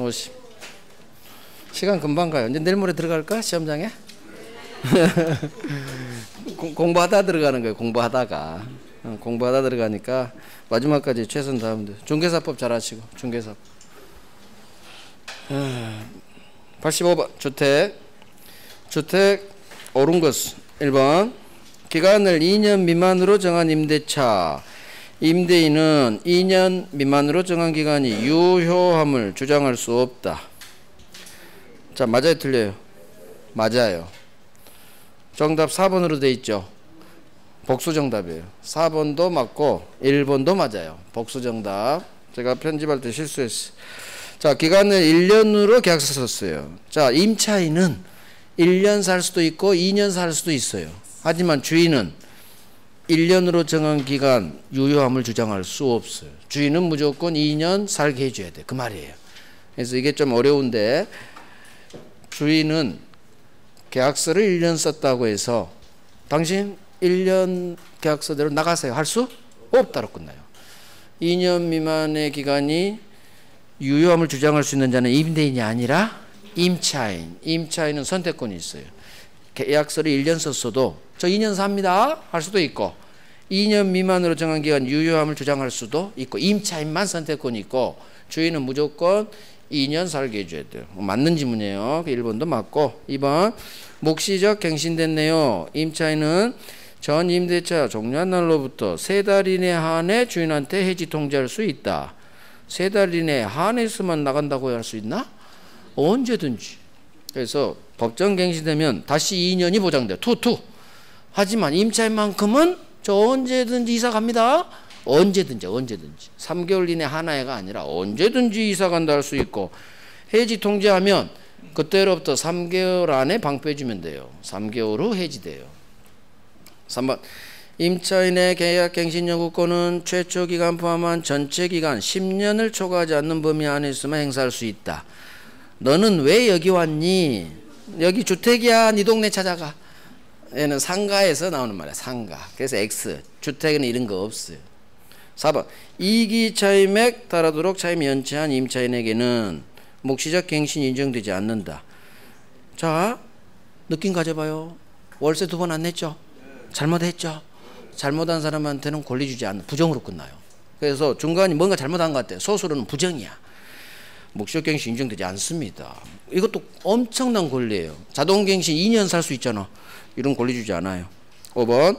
50. 시간 금방 가요. 이제 내일 모레 들어갈까? 시험장에? 공부하다 들어가는 거예요. 공부하다가. 공부하다 들어가니까 마지막까지 최선 다하면 돼요. 중개사법 잘 하시고. 중개사법. 85번 주택 옳은 것은 1번 기간을 2년 미만으로 정한 임대차 임대인은 2년 미만으로 정한 기간이 유효함을 주장할 수 없다. 자, 맞아요 틀려요? 맞아요. 정답 4번으로 돼 있죠. 복수정답이에요. 4번도 맞고 1번도 맞아요. 복수정답. 제가 편집할 때 실수했어요. 자, 기간을 1년으로 계약서 썼어요. 자, 임차인은 1년 살 수도 있고 2년 살 수도 있어요. 하지만 주인은 1년으로 정한 기간 유효함을 주장할 수 없어요. 주인은 무조건 2년 살게 해줘야 돼. 그 말이에요. 그래서 이게 좀 어려운데 주인은 계약서를 1년 썼다고 해서 당신 1년 계약서대로 나가세요. 할 수 없다로 끝나요. 2년 미만의 기간이 유효함을 주장할 수 있는 자는 임대인이 아니라 임차인. 임차인은 선택권이 있어요. 계약서를 1년 썼어도 저 2년 삽니다 할 수도 있고 2년 미만으로 정한 기간 유효함을 주장할 수도 있고 임차인만 선택권이 있고 주인은 무조건 2년 살게 해줘야 돼요. 맞는 지문이에요. 1번도 맞고 2번 묵시적 갱신됐네요. 임차인은 전 임대차 종료한 날로부터 3달 이내 한해 주인한테 해지 통지할 수 있다. 3달 이내 한해서만 나간다고 할 수 있나? 언제든지. 그래서 법정 갱신되면 다시 2년이 보장돼요. 투. 하지만 임차인만큼은 저 언제든지 이사 갑니다. 언제든지 3개월 이내 하나해가 아니라 언제든지 이사 간다 할 수 있고 해지 통지하면 그때로부터 3개월 안에 방패주면 돼요. 3개월 후 해지돼요. 3번 임차인의 계약갱신 요구권은 최초 기간 포함한 전체 기간 10년을 초과하지 않는 범위 안에서만 행사할 수 있다. 너는 왜 여기 왔니? 여기 주택이야. 네 동네 찾아가. 얘는 상가에서 나오는 말이야. 상가. 그래서 X. 주택은 이런 거 없어요. 4번 이기 차임액 달하도록 차임 연체한 임차인에게는 묵시적 갱신이 인정되지 않는다. 자, 느낌 가져봐요. 월세 2번 안 냈죠? 잘못했죠? 잘못한 사람한테는 권리 주지 않는 부정으로 끝나요. 그래서 중간에 뭔가 잘못한 것 같아요. 소수로는 부정이야. 묵시적 갱신 인정되지 않습니다. 이것도 엄청난 권리예요. 자동갱신 2년 살 수 있잖아. 이런 권리 주지 않아요. 5번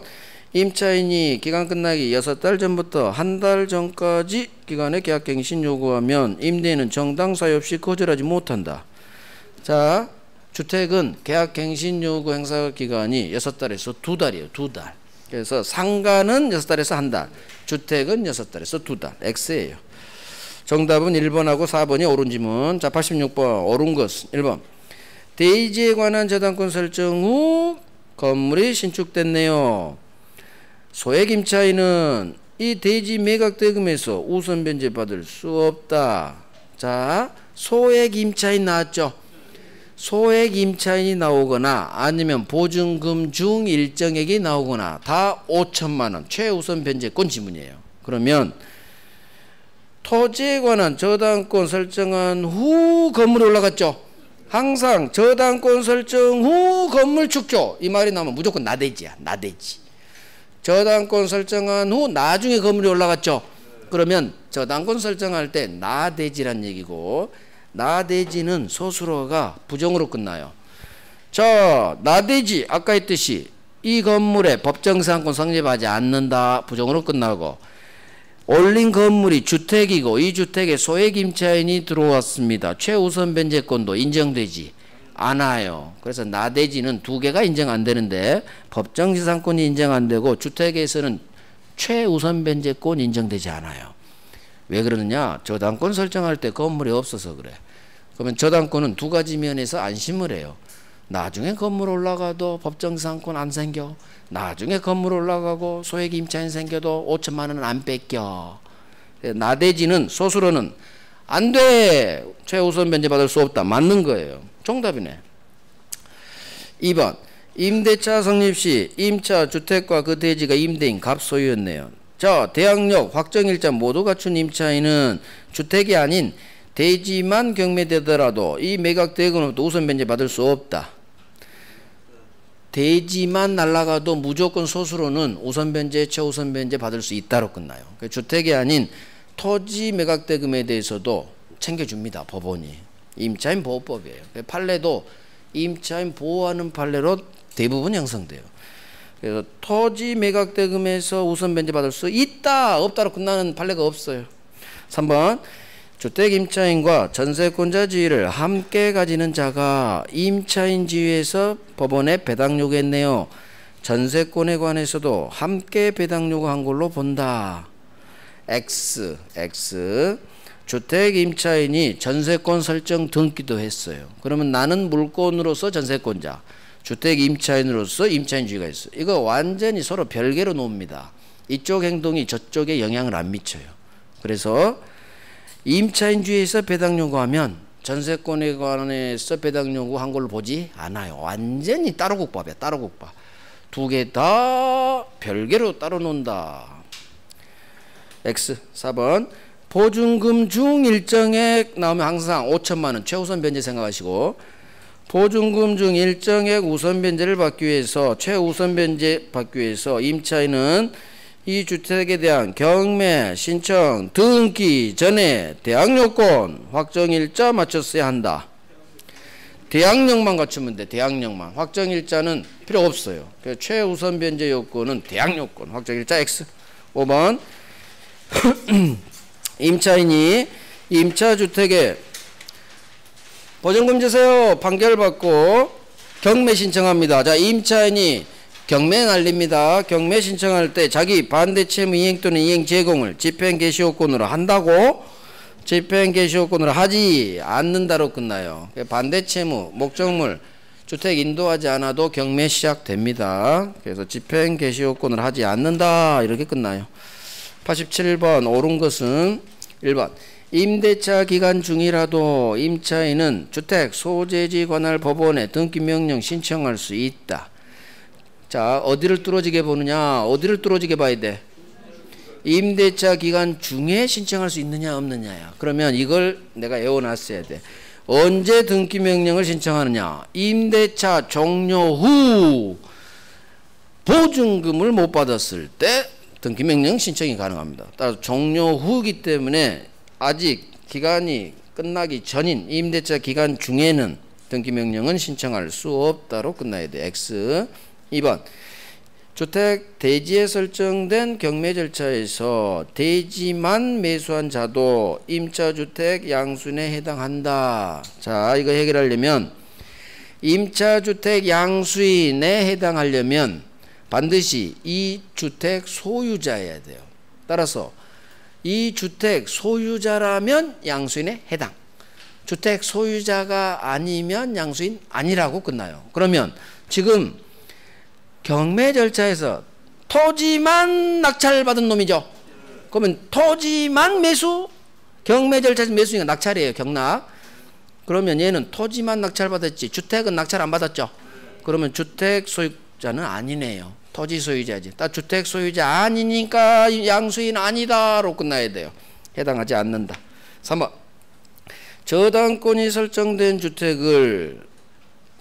임차인이 기간 끝나기 6달 전부터 한 달 전까지 기간에 계약갱신 요구하면 임대인은 정당 사유 없이 거절하지 못한다. 자, 주택은 계약갱신 요구 행사 기간이 6달에서 2달이에요. 2달. 그래서 상가는 6달에서 1달, 주택은 6달에서 2달. X예요. 정답은 1번하고 4번이 옳은 지문. 자, 86번 옳은 것은 1번 대지에 관한 저당권 설정 후 건물이 신축됐네요. 소액 임차인은 이 대지 매각 대금에서 우선 변제 받을 수 없다. 자, 소액 임차인 나왔죠? 소액 임차인이 나오거나 아니면 보증금 중 일정액이 나오거나 다 5천만 원 최우선 변제권 지문이에요. 그러면 토지에 관한 저당권 설정한 후 건물이 올라갔죠? 항상 저당권 설정 후 건물 축조 이 말이 나오면 무조건 나대지야. 나대지. 저당권 설정한 후 나중에 건물이 올라갔죠. 그러면 저당권 설정할 때 나대지란 얘기고 나대지는 소수로가 부정으로 끝나요. 자, 나대지 아까 했듯이 이 건물에 법정상권 성립하지 않는다. 부정으로 끝나고 올린 건물이 주택이고 이 주택에 소액 임차인이 들어왔습니다. 최우선 변제권도 인정되지 않아요. 그래서 나대지는 2개가 인정 안 되는데 법정지상권이 인정 안 되고 주택에서는 최우선 변제권 인정되지 않아요. 왜 그러느냐? 저당권 설정할 때 건물이 없어서 그래. 그러면 저당권은 2가지 면에서 안심을 해요. 나중에 건물 올라가도 법정지상권 안 생겨. 나중에 건물 올라가고 소액 임차인 생겨도 5천만 원은 안 뺏겨. 나대지는 소수로는 안 돼. 최우선 변제 받을 수 없다. 맞는 거예요. 정답이네. 2번 임대차 성립 시 임차 주택과 그 대지가 임대인 갑소유였네요. 자, 대항력 확정일자 모두 갖춘 임차인은 주택이 아닌 대지만 경매되더라도 이 매각대금으로부터 우선 변제 받을 수 없다. 대지만 날라가도 무조건 소수로는 우선 변제, 최우선 변제 받을 수 있다로 끝나요. 주택이 아닌 토지 매각대금에 대해서도 챙겨줍니다. 법원이. 임차인 보호법이에요. 판례도 임차인 보호하는 판례로 대부분 형성돼요. 그래서 토지 매각대금에서 우선 변제 받을 수 있다, 없다로 끝나는 판례가 없어요. 3번 주택 임차인과 전세권자 지위를 함께 가지는 자가 임차인 지위에서 법원에 배당 요구했네요. 전세권에 관해서도 함께 배당 요구한 걸로 본다. X 주택 임차인이 전세권 설정 등기도 했어요. 그러면 나는 물권으로서 전세권자, 주택 임차인으로서 임차인 지위가 있어요. 이거 완전히 서로 별개로 놉니다. 이쪽 행동이 저쪽에 영향을 안 미쳐요. 그래서 임차인 주위에서 배당 요구하면 전세권에 관해서 배당 요구한 걸로 보지 않아요. 완전히 따로 국밥이야. 따로 국밥. 두 개 다 별개로 따로 논다. X 4번 보증금 중 일정액 나오면 항상 5천만 원 최우선 변제 생각하시고, 보증금 중 일정액 우선 변제를 받기 위해서 최우선 변제 받기 위해서 임차인은 이 주택에 대한 경매 신청 등기 전에 대항요건 확정일자 맞췄어야 한다. 대항력만 갖추면 돼. 대항력만. 확정일자는 필요 없어요. 그래서 최우선 변제 요건은 대항요건 확정일자 X. 5번 임차인이 임차주택에 보증금 주세요 판결받고 경매 신청합니다. 자, 임차인이 경매 날립니다. 경매 신청할 때 자기 반대 채무 이행 또는 이행 제공을 집행 개시 요건으로 한다고, 집행 개시 요건으로 하지 않는다로 끝나요. 반대 채무, 목적물, 주택 인도하지 않아도 경매 시작됩니다. 그래서 집행 개시 요건을 하지 않는다 이렇게 끝나요. 87번 옳은 것은 1번 임대차 기간 중이라도 임차인은 주택 소재지 관할 법원에 등기 명령 신청할 수 있다. 자, 어디를 뚫어지게 보느냐? 어디를 뚫어지게 봐야 돼? 임대차 기간 중에 신청할 수 있느냐 없느냐야. 그러면 이걸 내가 외워놨어야 돼. 언제 등기 명령을 신청하느냐? 임대차 종료 후 보증금을 못 받았을 때 등기 명령 신청이 가능합니다. 따라서 종료 후이기 때문에 아직 기간이 끝나기 전인 임대차 기간 중에는 등기 명령은 신청할 수 없다로 끝나야 돼. X. 2번 주택 대지에 설정된 경매 절차에서 대지만 매수한 자도 임차주택 양수인에 해당한다. 자, 이거 해결하려면 임차주택 양수인에 해당하려면 반드시 이 주택 소유자여야 돼요. 따라서 이 주택 소유자라면 양수인에 해당. 주택 소유자가 아니면 양수인 아니라고 끝나요. 그러면 지금 경매 절차에서 토지만 낙찰받은 놈이죠. 그러면 토지만 매수, 경매 절차에서 매수니까 낙찰이에요. 경락. 그러면 얘는 토지만 낙찰받았지 주택은 낙찰 안 받았죠. 그러면 주택 소유자는 아니네요. 토지 소유자지. 주택 소유자 아니니까 양수인 아니다로 끝나야 돼요. 해당하지 않는다. 3번 저당권이 설정된 주택을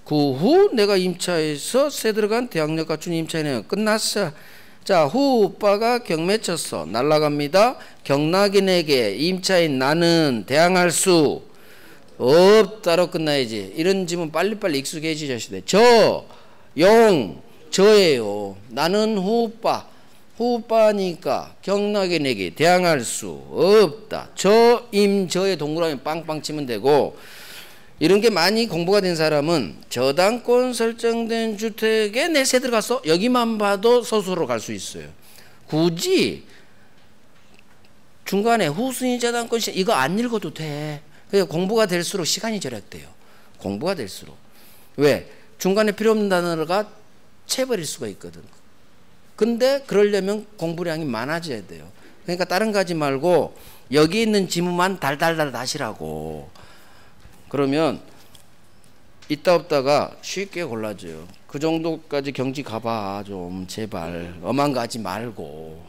그 후 내가 임차해서 세 들어간 대항력 갖춘 임차인은 끝났어. 자, 후오빠가 경매 쳤어. 날라갑니다. 경락인에게 임차인 나는 대항할 수 없다로 끝나야지. 이런 질문 빨리빨리 익숙해지셔야 돼. 저예요. 나는 후오빠니까 경락인에게 대항할 수 없다. 저의 동그라미 빵빵 치면 되고, 이런 게 많이 공부가 된 사람은 저당권 설정된 주택에 내 세 들어갔어? 여기만 봐도 서술로 갈 수 있어요. 굳이 중간에 후순위 저당권 이거 안 읽어도 돼. 공부가 될수록 시간이 절약돼요. 공부가 될수록. 왜? 중간에 필요 없는 단어가 채버릴 수가 있거든. 근데 그러려면 공부량이 많아져야 돼요. 그러니까 다른 거 하지 말고 여기 있는 지문만 달달달 하시라고. 그러면 있다 없다가 쉽게 골라줘요. 그 정도까지 경지 가봐 좀 제발. 엄한 거 하지 말고.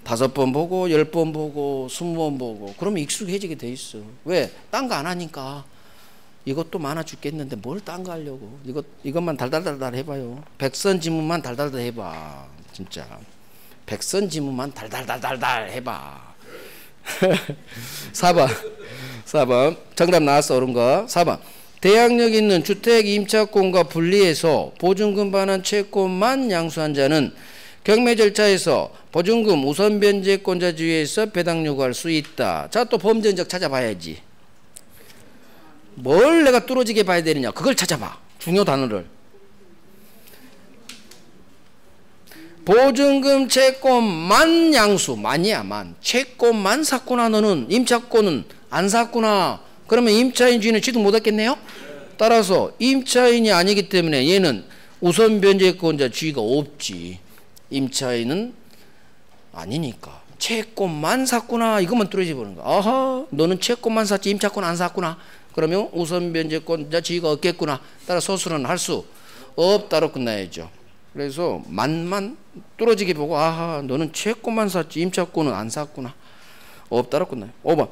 5번 보고 10번 보고 20번 보고 그러면 익숙해지게 돼 있어. 왜? 딴 거 안 하니까. 이것도 많아 죽겠는데 뭘 딴 거 하려고. 이것만 달달달달 해봐요. 백선지문만 달달달 해봐. 진짜 백선지문만 달달달달달 해봐. 4번 정답 나왔어. 옳은 거. 4번 대항력 있는 주택 임차권과 분리해서 보증금 반환 채권만 양수한 자는 경매 절차에서 보증금 우선 변제권자 지위에서 배당 요구할 수 있다. 자, 또 범죄 흔적 찾아봐야지. 뭘 내가 뚫어지게 봐야 되느냐, 그걸 찾아봐. 중요 단어를. 보증금 채권만 양수. 만이야 만. 채권만 샀구나. 너는 임차권은 안 샀구나. 그러면 임차인 주인은 취득 못했겠네요. 따라서 임차인이 아니기 때문에 얘는 우선 변제권자 지위가 없지. 임차인은 아니니까. 채권만 샀구나. 이것만 뚫어지 보는 거야. 아하, 너는 채권만 샀지 임차권 안 샀구나. 그러면 우선 변제권자 지위가 없겠구나. 따라 소수는 할 수 없다로 끝나야죠. 그래서 만만 뚫어지게 보고 아하, 너는 채권만 샀지 임차권은 안 샀구나. 없다로 끝나요. 5번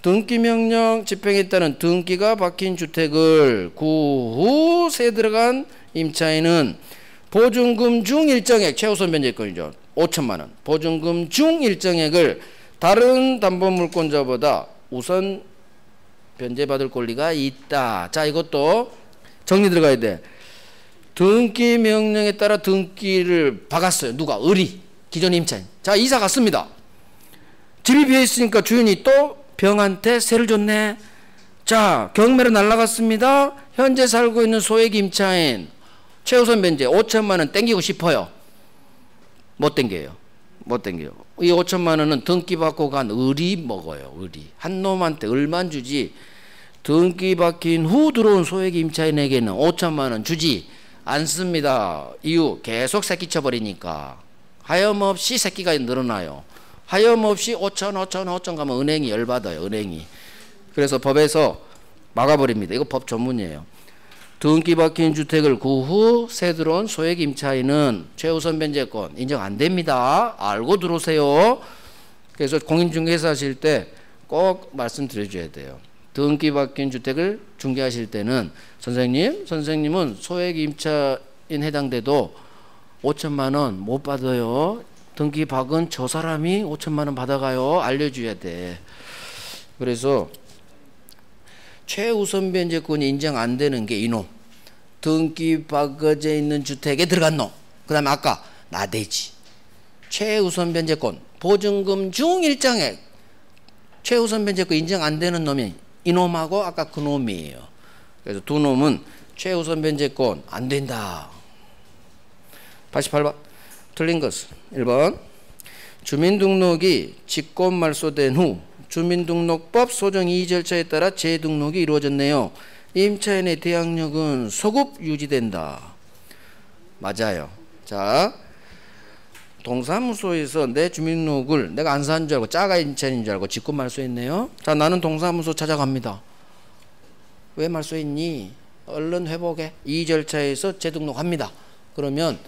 등기명령 집행에 따른 등기가 박힌 주택을 구후세 들어간 임차인은 보증금 중 일정액, 최우선 변제권이죠. 5천만 원. 보증금 중 일정액을 다른 담보물권자보다 우선 변제받을 권리가 있다. 자, 이것도 정리 들어가야 돼. 등기 명령에 따라 등기를 박았어요. 누가? 을이. 기존 임차인. 자, 이사 갔습니다. 집이 비어있으니까 주인이 또 병한테 세를 줬네. 자, 경매로 날라갔습니다. 현재 살고 있는 소액 임차인 최우선 변제 5천만 원 땡기고 싶어요. 못 땡겨요. 못 땡겨요. 이 5천만 원은 등기 받고 간 을이 먹어요. 을이. 한 놈한테 을만 주지 등기 박힌 후 들어온 소액 임차인에게는 5천만 원 주지 않습니다. 이유 계속 새끼 쳐버리니까. 하염없이 새끼가 늘어나요. 하염없이 5천 가면 은행이 열받아요. 은행이. 그래서 법에서 막아버립니다. 이거 법 전문이에요. 등기 박힌 주택을 구후 새 들어온 소액 임차인은 최우선 변제권 인정 안 됩니다. 알고 들어오세요. 그래서 공인중개사 하실 때 꼭 말씀드려줘야 돼요. 등기 박힌 주택을 중개하실 때는 선생님은 소액 임차인 해당돼도 5천만 원 못 받아요. 등기 박은 저 사람이 5천만 원 받아가요. 알려줘야 돼. 그래서 최우선 변제권이 인정 안 되는 게 이놈. 등기 박어져 있는 주택에 들어간 놈. 그 다음에 아까 나대지. 최우선 변제권 보증금 중 일정액 최우선 변제권 인정 안 되는 놈이 이놈하고 아까 그 놈이에요. 그래서 두 놈은 최우선 변제권 안 된다. 88번 틀린 것은 1번 주민등록이 직권 말소된 후 주민등록법 소정 이의 절차에 따라 재등록이 이루어졌네요. 임차인의 대항력은 소급 유지된다. 맞아요. 자, 동사무소에서 내 주민등록을 내가 안 산 줄 알고 짜가 임차인인 줄 알고 직권 말소했네요. 자, 나는 동사무소 찾아갑니다. 왜 말소했니? 얼른 회복해. 이의 절차에서 재등록합니다. 그러면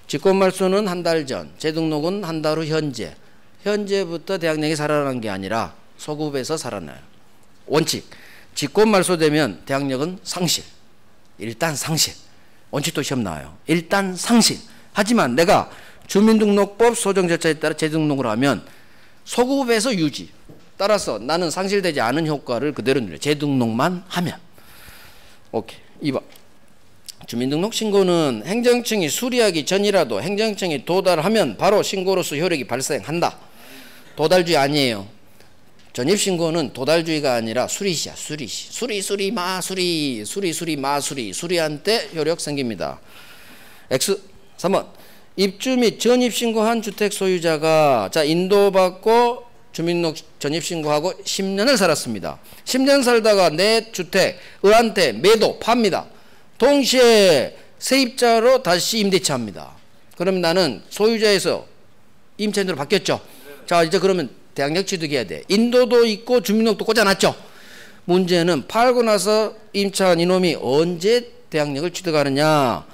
직권 말소는 한 달 전, 재등록은 한 달 후 현재. 현재부터 대항력이 살아나는 게 아니라 소급에서 살아나요. 원칙. 직권 말소되면 대항력은 상실. 일단 상실. 원칙도 시험 나와요. 일단 상실. 하지만 내가 주민등록법 소정 절차에 따라 재등록을 하면 소급에서 유지. 따라서 나는 상실되지 않은 효과를 그대로 누려요. 재등록만 하면. 오케이. 2번. 주민등록 신고는 행정청이 수리하기 전이라도 행정청이 도달하면 바로 신고로서 효력이 발생한다. 도달주의 아니에요. 전입신고는 도달주의가 아니라 수리시야. 수리시. 수리 마수리. 수리한 때 효력 생깁니다. X 3번 입주 및 전입신고한 주택 소유자가 자 인도받고 주민등록 전입신고하고 10년을 살았습니다. 10년 살다가 내 주택 을한테 매도 팝니다. 동시에 세입자로 다시 임대차 합니다. 그럼 나는 소유자에서 임차인으로 바뀌었죠. 자, 이제 그러면 대항력 취득해야 돼. 인도도 있고 주민등록도 꽂아놨죠. 문제는 팔고 나서 임차한 이놈이 언제 대항력을 취득하느냐.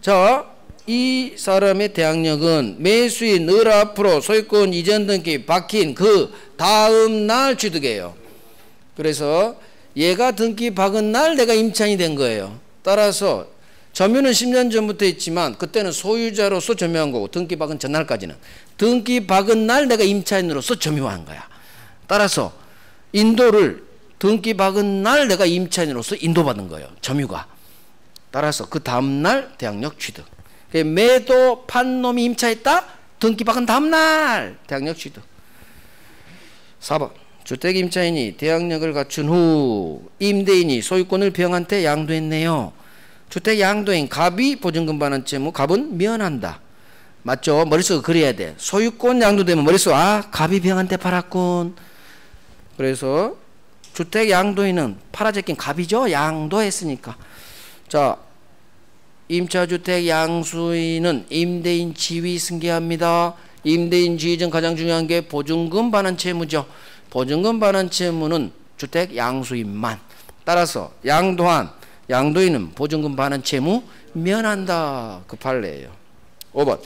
자, 이 사람의 대항력은 매수인 늘 앞으로 소유권 이전 등기 박힌 그 다음 날 취득이에요. 그래서 얘가 등기 박은 날 내가 임차인이 된 거예요. 따라서 점유는 10년 전부터 있지만 그때는 소유자로서 점유한 거고 등기 박은 전날까지는 등기 박은 날 내가 임차인으로서 점유한 거야. 따라서 인도를 등기 박은 날 내가 임차인으로서 인도받은 거예요. 점유가. 따라서 그 다음날 대항력 취득. 매도 판 놈이 임차했다. 등기 박은 다음날 대항력 취득. 4번 주택 임차인이 대항력을 갖춘 후 임대인이 소유권을 병한테 양도했네요. 주택 양도인 갑이 보증금 반환 채무 갑은 면한다. 맞죠? 머릿속에 그래야 돼. 소유권 양도되면 머릿속에 갑이 병한테 팔았군. 그래서 주택 양도인은 팔아제낀 갑이죠. 양도했으니까. 자, 임차주택 양수인은 임대인 지위 승계합니다. 임대인 지위 중 가장 중요한 게 보증금 반환 채무죠. 보증금 반환 채무는 주택 양수인만. 따라서 양도한 양도인은 보증금 반환 채무 면한다. 그 판례예요. 5번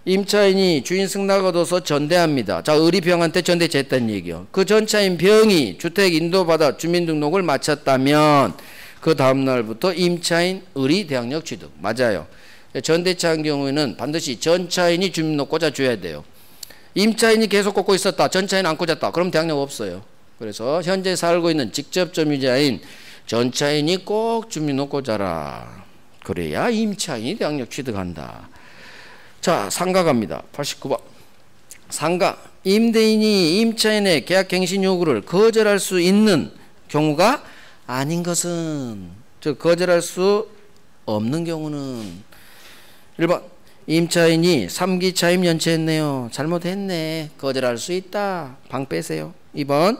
임차인이 주인 승낙 얻어서 전대합니다. 자, 의리병한테 전대했다는 얘기요. 그 전차인 병이 주택 인도받아 주민등록을 마쳤다면 그 다음날부터 임차인 의리 대항력 취득. 맞아요. 전대차인 경우에는 반드시 전차인이 주민등록 꽂아줘야 돼요. 임차인이 계속 꽂고 있었다. 전차인 안 꽂았다. 그럼 대항력 없어요. 그래서 현재 살고 있는 직접 점유자인 전차인이 꼭 주민등록 꽂아라. 그래야 임차인이 대항력 취득한다. 자, 상가 갑니다. 89번. 상가. 임대인이 임차인의 계약갱신 요구를 거절할 수 있는 경우가 아닌 것은, 즉 거절할 수 없는 경우는 1번 임차인이 3기 차임 연체했네요. 잘못했네. 거절할 수 있다. 방 빼세요. 2번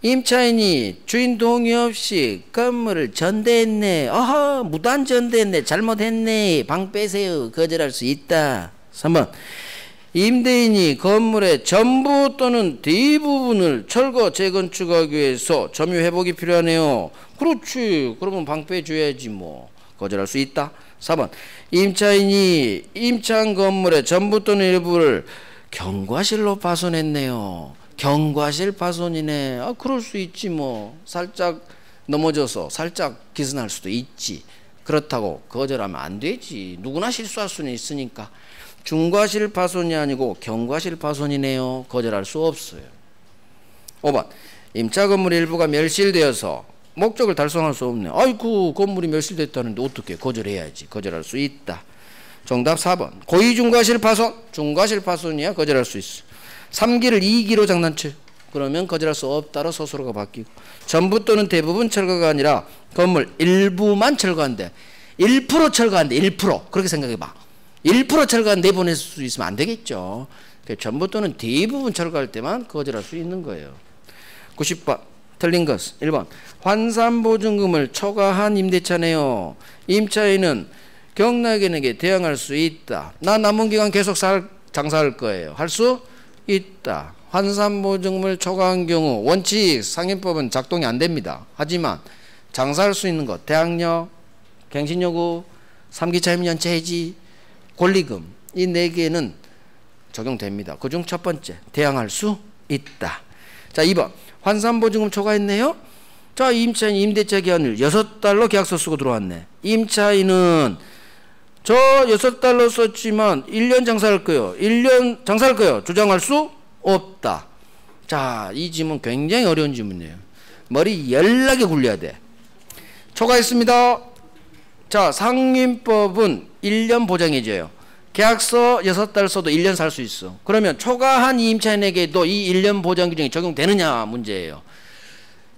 임차인이 주인 동의 없이 건물을 전대했네. 무단 전대했네. 잘못했네. 방 빼세요. 거절할 수 있다. 3번 임대인이 건물의 전부 또는 대부분을 철거 재건축하기 위해서 점유 회복이 필요하네요. 그렇지. 그러면 방 빼줘야지 뭐. 거절할 수 있다. 4번 임차인이 임차한 건물의 전부 또는 일부를 경과실로 파손했네요. 경과실 파손이네. 그럴 수 있지 뭐. 살짝 넘어져서 살짝 기스날 수도 있지. 그렇다고 거절하면 안 되지. 누구나 실수할 수는 있으니까. 중과실 파손이 아니고 경과실 파손이네요. 거절할 수 없어요. 5번 임차 건물 일부가 멸실되어서 목적을 달성할 수 없네. 아이고 건물이 멸실됐다는데 어떻게 거절해야지. 거절할 수 있다. 정답 4번 고의 중과실 파손. 중과실 파손이야 거절할 수 있어. 3기를 2기로 장난쳐. 그러면 거절할 수 없다로 서술어가 바뀌고. 전부 또는 대부분 철거가 아니라 건물 일부만 철거한대. 1% 철거한대. 1% 그렇게 생각해봐. 1% 철거한 내보낼 수 있으면 안 되겠죠. 전부 또는 대부분 철거할 때만 거절할 수 있는 거예요. 90번 틀린 것은 1번 환산보증금을 초과한 임대차네요. 임차인은 경락인에게 대항할 수 있다. 나 남은 기간 계속 장사할 거예요. 할 수 있다. 환산보증금을 초과한 경우 원칙 상인법은 작동이 안 됩니다. 하지만 장사할 수 있는 것 대항력, 갱신요구, 3기 차임 연체 해지, 권리금 이 4개는 적용됩니다. 그중 첫 번째 대항할 수 있다. 자 2번 환산보증금 초과했네요. 자 임차인 임대차 기한을 6달로 계약서 쓰고 들어왔네. 임차인은 저 6달로 썼지만 1년 장사할 거요. 1년 장사할 거요. 주장할 수 없다. 자 이 질문 굉장히 어려운 질문이에요. 머리 연락에 굴려야 돼. 초과했습니다. 자 상인법은 1년 보장해줘요. 계약서 6달 써도 1년 살 수 있어. 그러면 초과한 임차인에게도 이 1년 보장 규정이 적용되느냐 문제예요.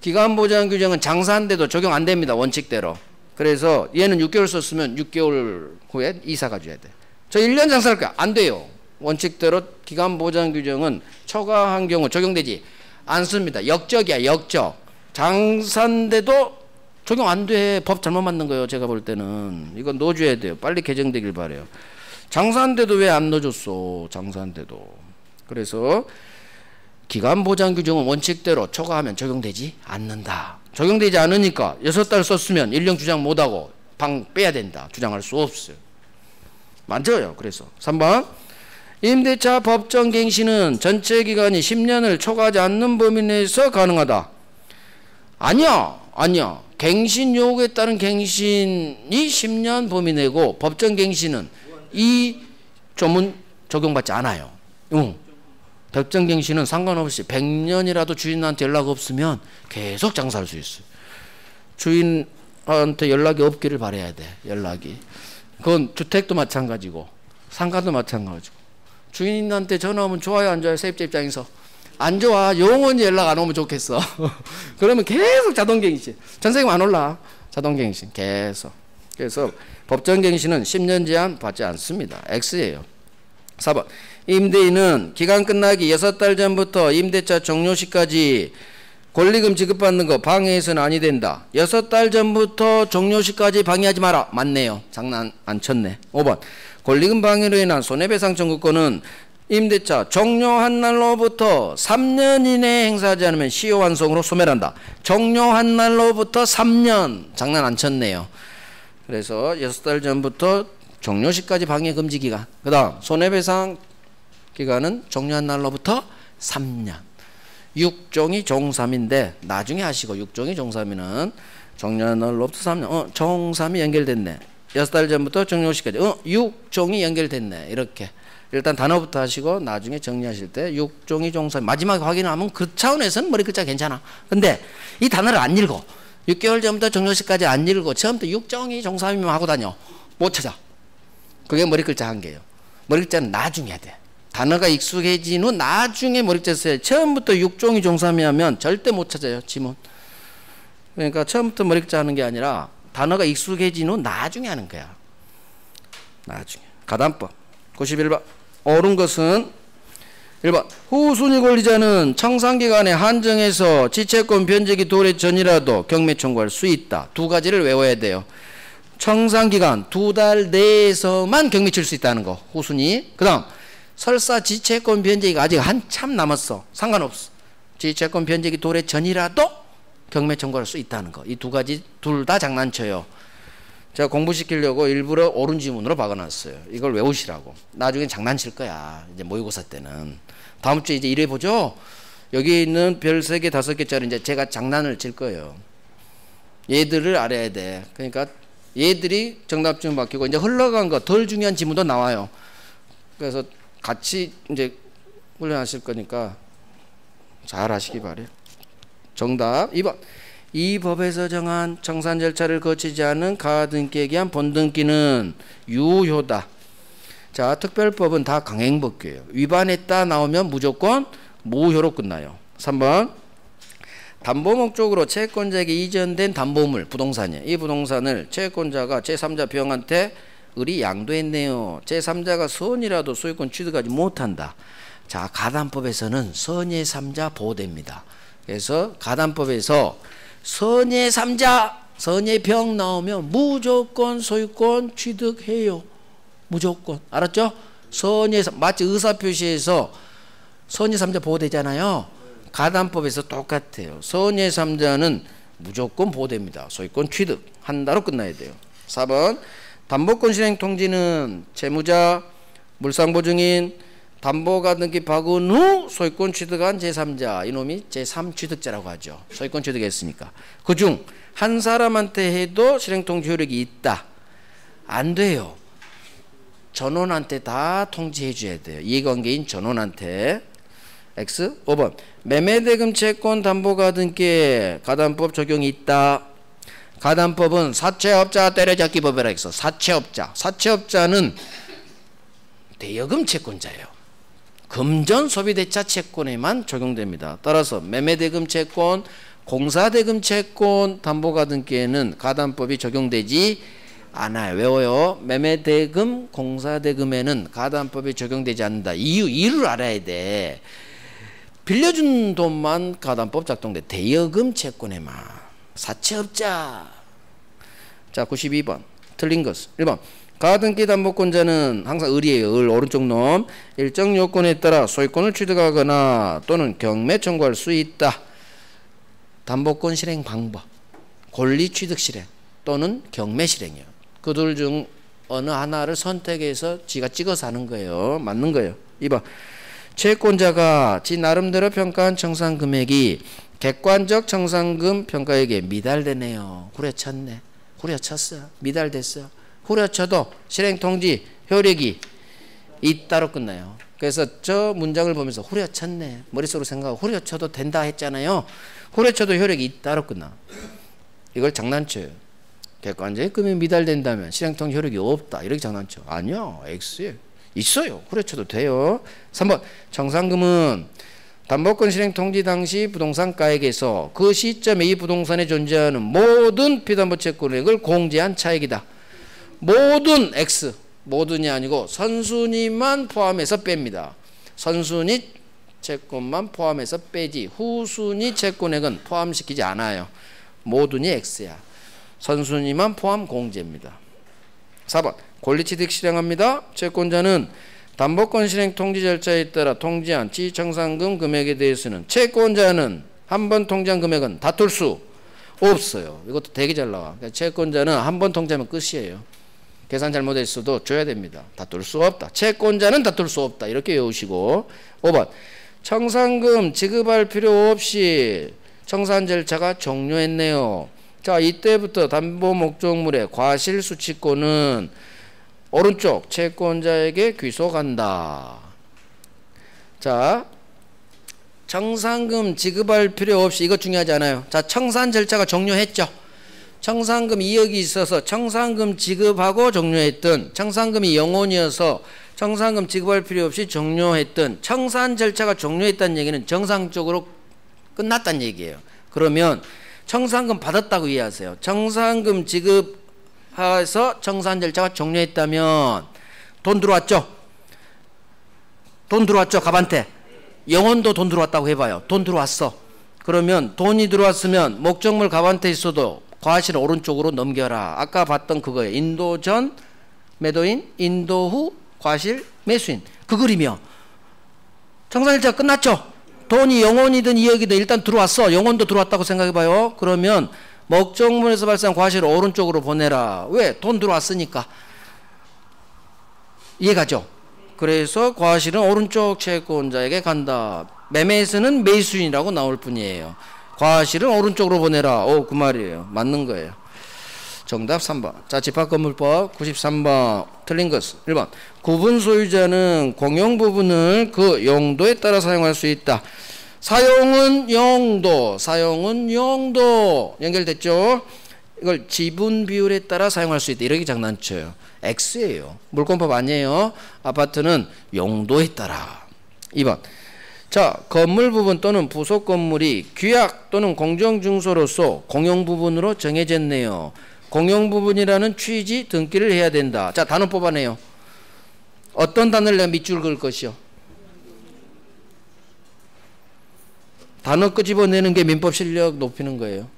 기간 보장 규정은 장사한데도 적용 안 됩니다. 원칙대로. 그래서 얘는 6개월 썼으면 6개월 후에 이사 가줘야 돼. 저 1년 장사할 거야. 안 돼요. 원칙대로 기간 보장 규정은 초과한 경우 적용되지 않습니다. 역적이야. 역적. 장사인데도 적용 안 돼. 법 잘못 만든 거예요. 제가 볼 때는. 이건 넣어줘야 돼요. 빨리 개정되길 바라요. 장사한데도 왜 안 넣어줬어. 장사한데도. 그래서 기간 보장 규정은 원칙대로 초과하면 적용되지 않는다. 적용되지 않으니까 6달 썼으면 1년 주장 못하고 방 빼야 된다. 주장할 수 없어요. 맞아요. 그래서 3번 임대차 법정갱신은 전체 기간이 10년을 초과하지 않는 범위 내에서 가능하다. 아니야. 갱신 요구에 따른 갱신이 10년 범위 내고 법정갱신은 이 조문 적용받지 않아요. 법정갱신은 상관없이 100년이라도 주인한테 연락 없으면 계속 장사할 수 있어요. 주인한테 연락이 없기를 바라야 돼. 연락이. 그건 주택도 마찬가지고 상가도 마찬가지고. 주인한테 전화 오면 좋아요 안 좋아요? 세입자 입장에서 안 좋아. 영원히 연락 안 오면 좋겠어. 그러면 계속 자동갱신. 전세금 안 올라. 자동갱신 계속. 그래서 법정갱신은 10년 제한 받지 않습니다. X예요. 4번 임대인은 기간 끝나기 6달 전부터 임대차 종료 시까지 권리금 지급받는 거 방해해서는 아니 된다. 6달 전부터 종료 시까지 방해하지 마라. 맞네요. 장난 안 쳤네. 5번 권리금 방해로 인한 손해배상 청구권은 임대차 종료한 날로부터 3년 이내에 행사하지 않으면 시효 완성으로 소멸한다. 종료한 날로부터 3년. 장난 안 쳤네요. 그래서 6달 전부터 종료 시까지 방해 금지 기간. 그 다음 손해배상 기간은 종료한 날로부터 3년. 6종이 종3인데 나중에 하시고 6종이 종3이는 종료한 날로부터 3년. 종3이 연결됐네. 6달 전부터 종료 시까지 6종이 연결됐네. 이렇게 일단 단어부터 하시고 나중에 정리하실 때 6종이 종3 마지막에 확인하면 그 차원에서는 머리 글자 괜찮아. 근데 이 단어를 안 읽어. 6개월 전부터 종료 시까지 안 읽고 처음부터 6종이 종3이면 하고 다녀. 못 찾아. 그게 머리 글자 한계예요. 머리 글자는 나중에 해야 돼. 단어가 익숙해진 후 나중에 머리 글자 써야 돼. 처음부터 6종이 종3이 하면 절대 못 찾아요. 지문. 그러니까 처음부터 머리 글자 하는 게 아니라 단어가 익숙해진 후 나중에 하는 거야. 나중에. 가담법 91번 옳은 것은 1번 후순위 권리자는 청산기간에 한정해서 지체권 변제기 도래 전이라도 경매 청구할 수 있다. 두 가지를 외워야 돼요. 청산기간 2달 내에서만 경매 칠 수 있다는 거 후순위. 그 다음 설사 지체권 변제기가 아직 한참 남았어. 상관없어. 지체권 변제기 도래 전이라도 경매 청구할 수 있다는 거. 이 두 가지 둘 다 장난쳐요. 제가 공부시키려고 일부러 옳은 지문으로 박아놨어요. 이걸 외우시라고. 나중에 장난칠 거야. 이제 모의고사 때는. 다음 주에 이제 이래 보죠. 여기 있는 별 3개, 5개짜리 이제 제가 장난을 칠 거예요. 얘들을 알아야 돼. 그러니까 얘들이 정답쯤 바뀌고 이제 흘러간 거 덜 중요한 지문도 나와요. 그래서 같이 이제 훈련하실 거니까 잘 하시기 바래요. 정답 2번. 이 법에서 정한 청산 절차를 거치지 않은 가등기에 기한 본등기는 유효다. 자, 특별법은 다 강행법규예요. 위반했다 나오면 무조건 무효로 끝나요. 3번. 담보 목적으로 채권자에게 이전된 담보물, 부동산이에요. 이 부동산을 채권자가 제3자 병한테 을이 양도했네요. 제3자가 선이라도 소유권 취득하지 못한다. 자, 가담법에서는 선의 3자 보호됩니다. 그래서 가담법에서 선의 3자, 선의 병 나오면 무조건 소유권 취득해요. 무조건. 알았죠? 선의 3, 마치 의사표시에서 선의 3자 보호되잖아요. 가담법에서 똑같아요. 선의 3자는 무조건 보호됩니다. 소유권 취득 한다로 끝나야 돼요. 4번. 담보권 실행 통지는 채무자, 물상보증인, 담보가등기 박은 후 소유권 취득한 제3자, 이놈이 제3 취득자라고 하죠. 소유권 취득했으니까. 그중 한 사람한테 해도 실행통지 효력이 있다. 안 돼요. 전원한테 다 통지해 줘야 돼요. 이해관계인 전원한테. X. 5번. 매매대금 채권 담보가등기에 가담법 적용이 있다. 가담법은 사채업자 때려잡기 법이라 해서 사채업자. 사채업자는 대여금 채권자예요. 금전 소비대차 채권에만 적용됩니다. 따라서 매매대금 채권, 공사대금 채권, 담보가등기에는 가담법이 적용되지 않아요. 외워요. 매매대금, 공사대금에는 가담법이 적용되지 않는다. 이유를 알아야 돼. 빌려준 돈만 가담법 작동돼. 대여금 채권에만. 사채업자. 자, 92번. 틀린 것은 1번. 가등기 담보권자는 항상 을이에요. 을 오른쪽 놈. 일정 요건에 따라 소유권을 취득하거나 또는 경매 청구할 수 있다. 담보권 실행 방법. 권리 취득 실행 또는 경매 실행이에요. 그 둘 중 어느 하나를 선택해서 지가 찍어서 하는 거예요. 맞는 거예요. 2번. 채권자가 지 나름대로 평가한 청산 금액이 객관적 청산금 평가액에 미달되네요. 후려쳤네. 후려쳤어요. 미달됐어요. 후려쳐도 실행통지 효력이 있다로 끝나요. 그래서 저 문장을 보면서 후려쳤네. 머릿속으로 생각하고 후려쳐도 된다 했잖아요. 후려쳐도 효력이 있다로 끝나. 이걸 장난쳐요. 객관적인 금액이 미달된다면 실행통지 효력이 없다. 이렇게 장난쳐. 아니요. X에 있어요. 후려쳐도 돼요. 3번. 청산금은 담보권 실행 통지 당시 부동산가액에서 그 시점에 이 부동산에 존재하는 모든 피담보 채권액을 공제한 차액이다. 모든 X, 모든이 아니고 선순위만 포함해서 뺍니다. 선순위 채권만 포함해서 빼지 후순위 채권액은 포함시키지 않아요. 모든이 X야. 선순위만 포함 공제입니다. 4번. 권리취득 실행합니다. 채권자는 담보권 실행 통지 절차에 따라 통지한 지청산금 금액에 대해서는 채권자는 한 번 통지한 금액은 다툴 수 없어요. 이것도 되게 잘 나와. 채권자는 한 번 통지하면 끝이에요. 계산 잘못했어도 줘야 됩니다. 다툴 수 없다. 채권자는 다툴 수 없다. 이렇게 외우시고 5번. 청산금 지급할 필요 없이 청산 절차가 종료했네요. 자, 이때부터 담보 목적물의 과실수취권은 오른쪽 채권자에게 귀속한다. 자, 청산금 지급할 필요 없이 이거 중요하지 않아요. 자, 청산 절차가 종료했죠. 청산금 2억이 있어서 청산금 지급하고 종료했던 청산금이 0원이어서 청산금 지급할 필요 없이 종료했던 청산 절차가 종료했다는 얘기는 정상적으로 끝났다는 얘기예요. 그러면 청산금 받았다고 이해하세요. 청산금 지급해서 청산 절차가 종료했다면 돈 들어왔죠? 돈 들어왔죠? 갑한테. 영혼도 돈 들어왔다고 해봐요. 돈 들어왔어. 그러면 돈이 들어왔으면 목적물 갑한테 있어도 과실 오른쪽으로 넘겨라. 아까 봤던 그거예요. 인도 전 매도인, 인도 후 과실 매수인. 그 그림이요. 청산 절차가 끝났죠? 돈이 0원이든 2억이든 일단 들어왔어. 0원도 들어왔다고 생각해봐요. 그러면 목적물에서 발생한 과실을 오른쪽으로 보내라. 왜? 돈 들어왔으니까. 이해가죠? 그래서 과실은 오른쪽 채권자에게 간다. 매매에서는 매수인이라고 나올 뿐이에요. 과실은 오른쪽으로 보내라. 그 말이에요. 맞는 거예요. 정답 3번. 자, 집합건물법 93번. 틀린 것은 1번. 구분 소유자는 공용 부분을 그 용도에 따라 사용할 수 있다. 사용은 용도, 사용은 용도. 연결됐죠? 이걸 지분 비율에 따라 사용할 수 있다. 이렇게 장난쳐요. X예요. 물권법 아니에요. 아파트는 용도에 따라. 2번. 자, 건물 부분 또는 부속 건물이 규약 또는 공정증서로서 공용 부분으로 정해졌네요. 공용 부분이라는 취지 등기를 해야 된다. 자, 단어 뽑아내요. 어떤 단어를 내가 밑줄 그을 것이요? 단어 끄집어내는 게 민법 실력 높이는 거예요.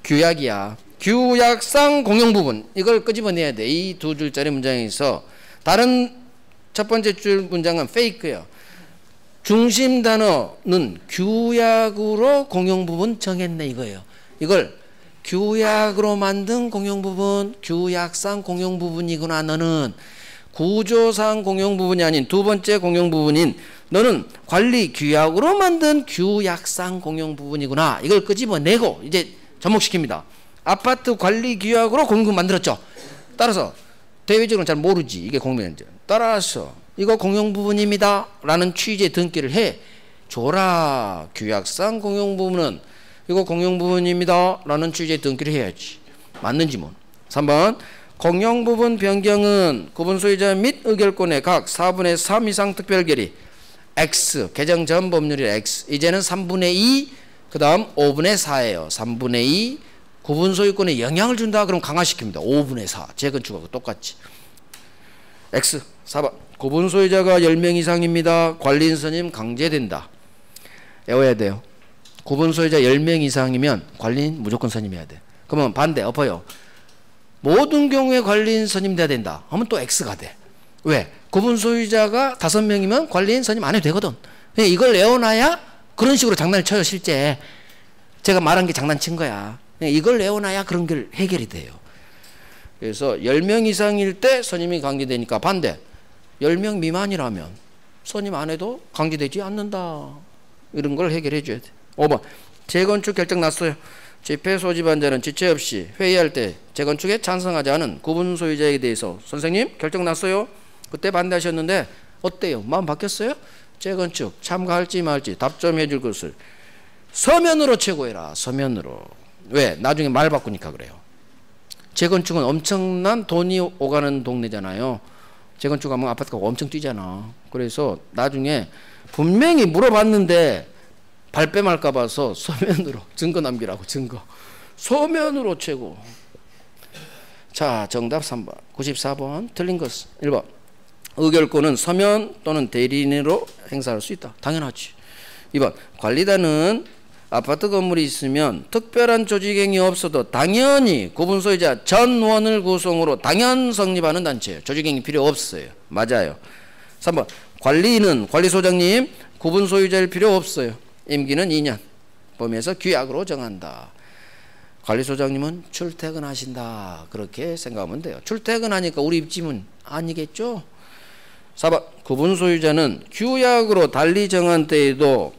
규약이야. 규약상 공용 부분. 이걸 끄집어내야 돼. 이 두 줄짜리 문장에서. 다른 첫 번째 줄 문장은 페이크예요. 중심 단어는 규약으로 공용 부분 정했네 이거예요. 이걸 규약으로 만든 공용 부분, 규약상 공용 부분이구나. 너는 구조상 공용 부분이 아닌 두 번째 공용 부분인 너는 관리 규약으로 만든 규약상 공용 부분이구나. 이걸 끄집어내고 이제 접목시킵니다. 아파트 관리 규약으로 공용 부분 만들었죠. 따라서 대외적으로는 잘 모르지. 이게 공명이죠. 따라서 이거 공용 부분입니다. 라는 취지의 등기를 해 줘라. 규약상 공용 부분은 이거 공용 부분입니다. 라는 취지의 등기를 해야지. 맞는지 뭐. 3번. 공용 부분 변경은 구분 소유자 및 의결권의 각 4분의 3 이상 특별결의 X, 개정 전 법률이 X. 이제는 3분의 2, 그 다음 5분의 4예요. 3분의 2, 구분 소유권에 영향을 준다. 그럼 강화시킵니다. 5분의 4. 재건축하고 똑같이. X. 4번. 구분 소유자가 10명 이상입니다. 관리인 선임 강제된다. 외워야 돼요. 구분 소유자 10명 이상이면 관리인 무조건 선임해야 돼. 그러면 반대 엎어요. 모든 경우에 관리인 선임돼야 된다. 하면 또 X가 돼. 왜? 구분 소유자가 5명이면 관리인 선임 안 해도 되거든. 이걸 외워놔야 그런 식으로 장난을 쳐요. 실제 제가 말한 게 장난친 거야. 이걸 외워놔야 그런 게 해결이 돼요. 그래서 10명 이상일 때 선임이 강제되니까 반대. 10명 미만이라면 선임 안 해도 강제되지 않는다. 이런 걸 해결해 줘야 돼. 5번. 재건축 결정 났어요. 집회 소집한 자는 지체 없이 회의할 때 재건축에 찬성하지 않은 구분 소유자에 대해서 선생님 결정 났어요. 그때 반대하셨는데 어때요? 마음 바뀌었어요? 재건축 참가할지 말지 답 좀 해줄 것을 서면으로 최고해라. 서면으로. 왜? 나중에 말 바꾸니까 그래요. 재건축은 엄청난 돈이 오가는 동네잖아요. 재건축하면 아파트가 엄청 뛰잖아. 그래서 나중에 분명히 물어봤는데 발뺌할까 봐서 서면으로 증거 남기라고. 증거. 서면으로 최고. 자, 정답 3번. 94번. 틀린 것은 1번. 의결권은 서면 또는 대리인으로 행사할 수 있다. 당연하지. 2번. 관리단은 아파트 건물이 있으면 특별한 조직행위 없어도 당연히 구분소유자 전원을 구성으로 당연 성립하는 단체예요. 조직행위 필요 없어요. 맞아요. 3번. 관리인은 관리소장님 구분소유자일 필요 없어요. 임기는 2년. 범위에서 규약으로 정한다. 관리소장님은 출퇴근하신다. 그렇게 생각하면 돼요. 출퇴근하니까 우리 입지문 아니겠죠? 4번. 구분소유자는 규약으로 달리 정한 때에도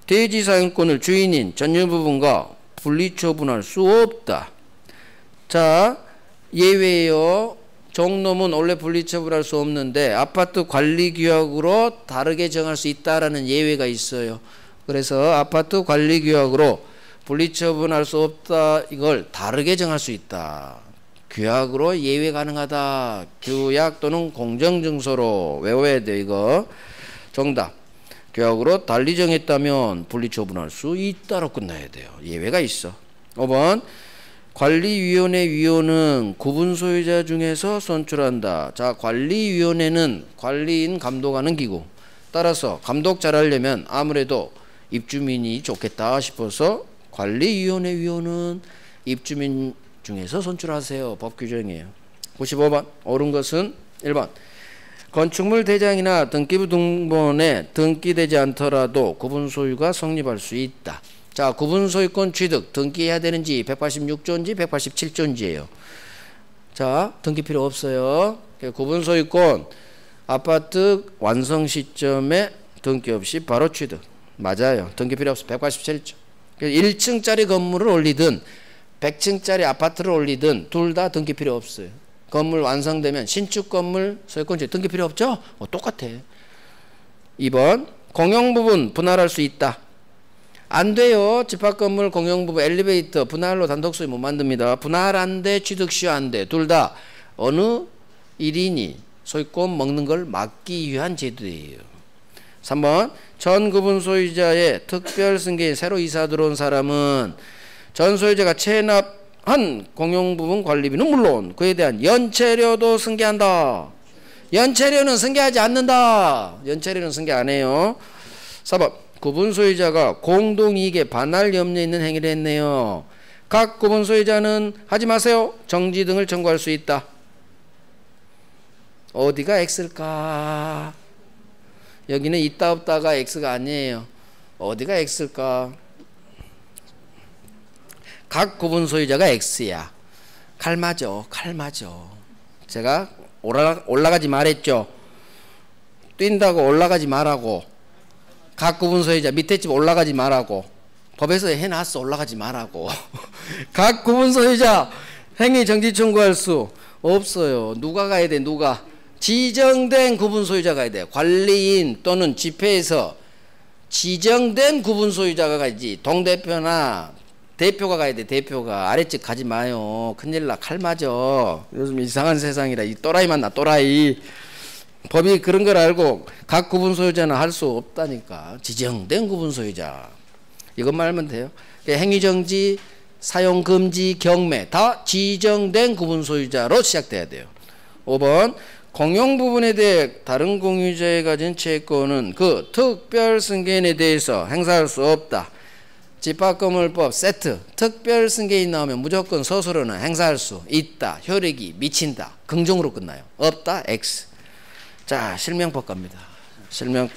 대지사용권을 주인인 전유부분과 분리처분할 수 없다. 자, 예외요. 종놈은 원래 분리처분할 수 없는데 아파트 관리규약으로 다르게 정할 수 있다라는 예외가 있어요. 그래서 아파트 관리규약으로 분리처분할 수 없다. 이걸 다르게 정할 수 있다. 규약으로 예외 가능하다. 규약 또는 공정증서로 외워야 돼. 이거 정답. 규약으로 달리 정했다면 분리처분할 수 있다로 끝나야 돼요. 예외가 있어. 5번. 관리위원회 위원은 구분소유자 중에서 선출한다. 자, 관리위원회는 관리인 감독하는 기구. 따라서 감독 잘하려면 아무래도 입주민이 좋겠다 싶어서 관리위원회 위원은 입주민 중에서 선출하세요. 법 규정이에요. 95번. 옳은 것은 1번. 건축물 대장이나 등기부 등본에 등기되지 않더라도 구분소유가 성립할 수 있다. 자, 구분소유권 취득 등기해야 되는지 186조인지 187조인지예요. 자, 등기 필요 없어요. 구분소유권 아파트 완성 시점에 등기 없이 바로 취득. 맞아요. 등기 필요 없어. 187조. 1층짜리 건물을 올리든 100층짜리 아파트를 올리든 둘 다 등기 필요 없어요. 건물 완성되면 신축 건물 소유권 등기 필요 없죠? 똑같아. 2번. 공용부분 분할할 수 있다. 안 돼요. 집합건물 공용부분 엘리베이터 분할로 단독 소유 못 만듭니다. 분할 안 돼. 취득시효 안 돼. 둘 다 어느 1인이 소유권 먹는 걸 막기 위한 제도예요. 3번. 전 구분 소유자의 특별 승계에 새로 이사 들어온 사람은 전 소유자가 체납한 공용부분 관리비는 물론 그에 대한 연체료도 승계한다. 연체료는 승계하지 않는다. 연체료는 승계 안 해요. 4번. 구분 소유자가 공동이익에 반할 염려에 있는 행위를 했네요. 각 구분 소유자는 하지 마세요. 정지 등을 청구할 수 있다. 어디가 X일까? 여기는 있다 없다가 X가 아니에요. 어디가 X일까? 각 구분 소유자가 X야. 칼 맞아. 칼 맞아. 제가 올라가지 말했죠. 뛴다고 올라가지 말라고. 각 구분 소유자 밑에 집 올라가지 말라고. 법에서 해놨어. 올라가지 말라고. 각 구분 소유자 행위 정지 청구할 수 없어요. 누가 가야 돼? 누가? 지정된 구분 소유자가 가야 돼. 관리인 또는 집회에서 지정된 구분 소유자가 가야지. 동대표나 대표가 가야 돼. 대표가. 아랫집 가지 마요. 큰일 나. 칼 맞아. 요즘 이상한 세상이라. 이 또라이 만나. 또라이. 법이 그런 걸 알고 각 구분 소유자는 할 수 없다니까. 지정된 구분 소유자. 이것만 알면 돼요. 행위정지, 사용금지, 경매 다 지정된 구분 소유자로 시작돼야 돼요. 5번. 공용 부분에 대해 다른 공유자에 가진 채권은 그 특별 승계인에 대해서 행사할 수 없다. 집합건물법 세트 특별 승계인 나오면 무조건 서술어는 행사할 수 있다. 효력이 미친다. 긍정으로 끝나요. 없다. X. 자, 실명법 갑니다. 실명법.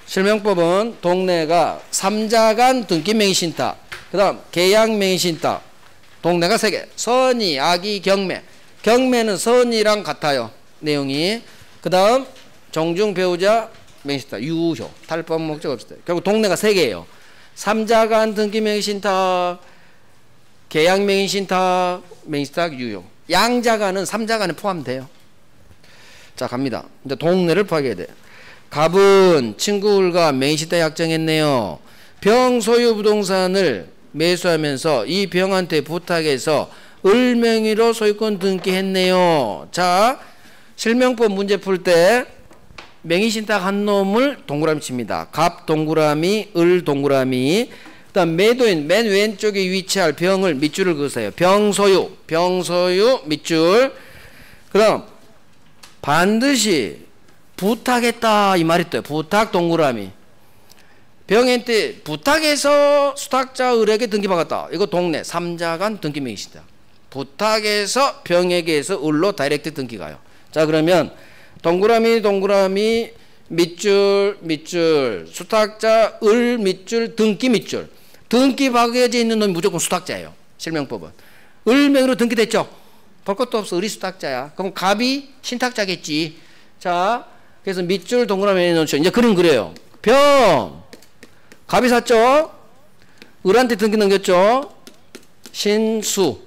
실명법은 동네가 3자 간 등기 맹신타, 그 다음 계약 맹신타, 동네가 3개. 선의, 악의, 경매. 경매는 선의랑 같아요. 내용이. 그 다음 정중, 배우자, 맹신탁, 유효. 탈법 목적 없을 때. 결국 동네가 3개예요. 삼자간 등기 맹신탁, 계약 맹신탁, 맹신탁, 유효. 양자간은 삼자간에 포함돼요. 자, 갑니다. 이제 동네를 파악해야 돼. 갑은 친구들과 맹신탁 약정했네요. 병 소유 부동산을 매수하면서 이 병한테 부탁해서 을 명의로 소유권 등기했네요. 자, 실명법 문제 풀 때 맹의신탁 한 놈을 동그라미 칩니다. 갑 동그라미, 을 동그라미. 그다음 매도인 맨 왼쪽에 위치할 병을 밑줄을 그으세요. 병소유, 병소유 밑줄. 그다음 반드시 부탁했다 이 말이 떠요. 부탁 동그라미. 병한테 부탁해서 수탁자 을에게 등기받았다. 이거 동네 삼자간 등기 맹의신탁. 부탁해서 병에게서 을로 다이렉트 등기가요. 자, 그러면 동그라미 동그라미 밑줄 밑줄 수탁자 을 밑줄 등기 밑줄. 등기 박여져 있는 놈이 무조건 수탁자예요. 실명법은. 을 명의로 등기됐죠. 볼 것도 없어. 을이 수탁자야. 그럼 갑이 신탁자겠지. 자, 그래서 밑줄 동그라미 넣죠. 이제 그림 그래요. 병 갑이 샀죠. 을한테 등기 넘겼죠. 신수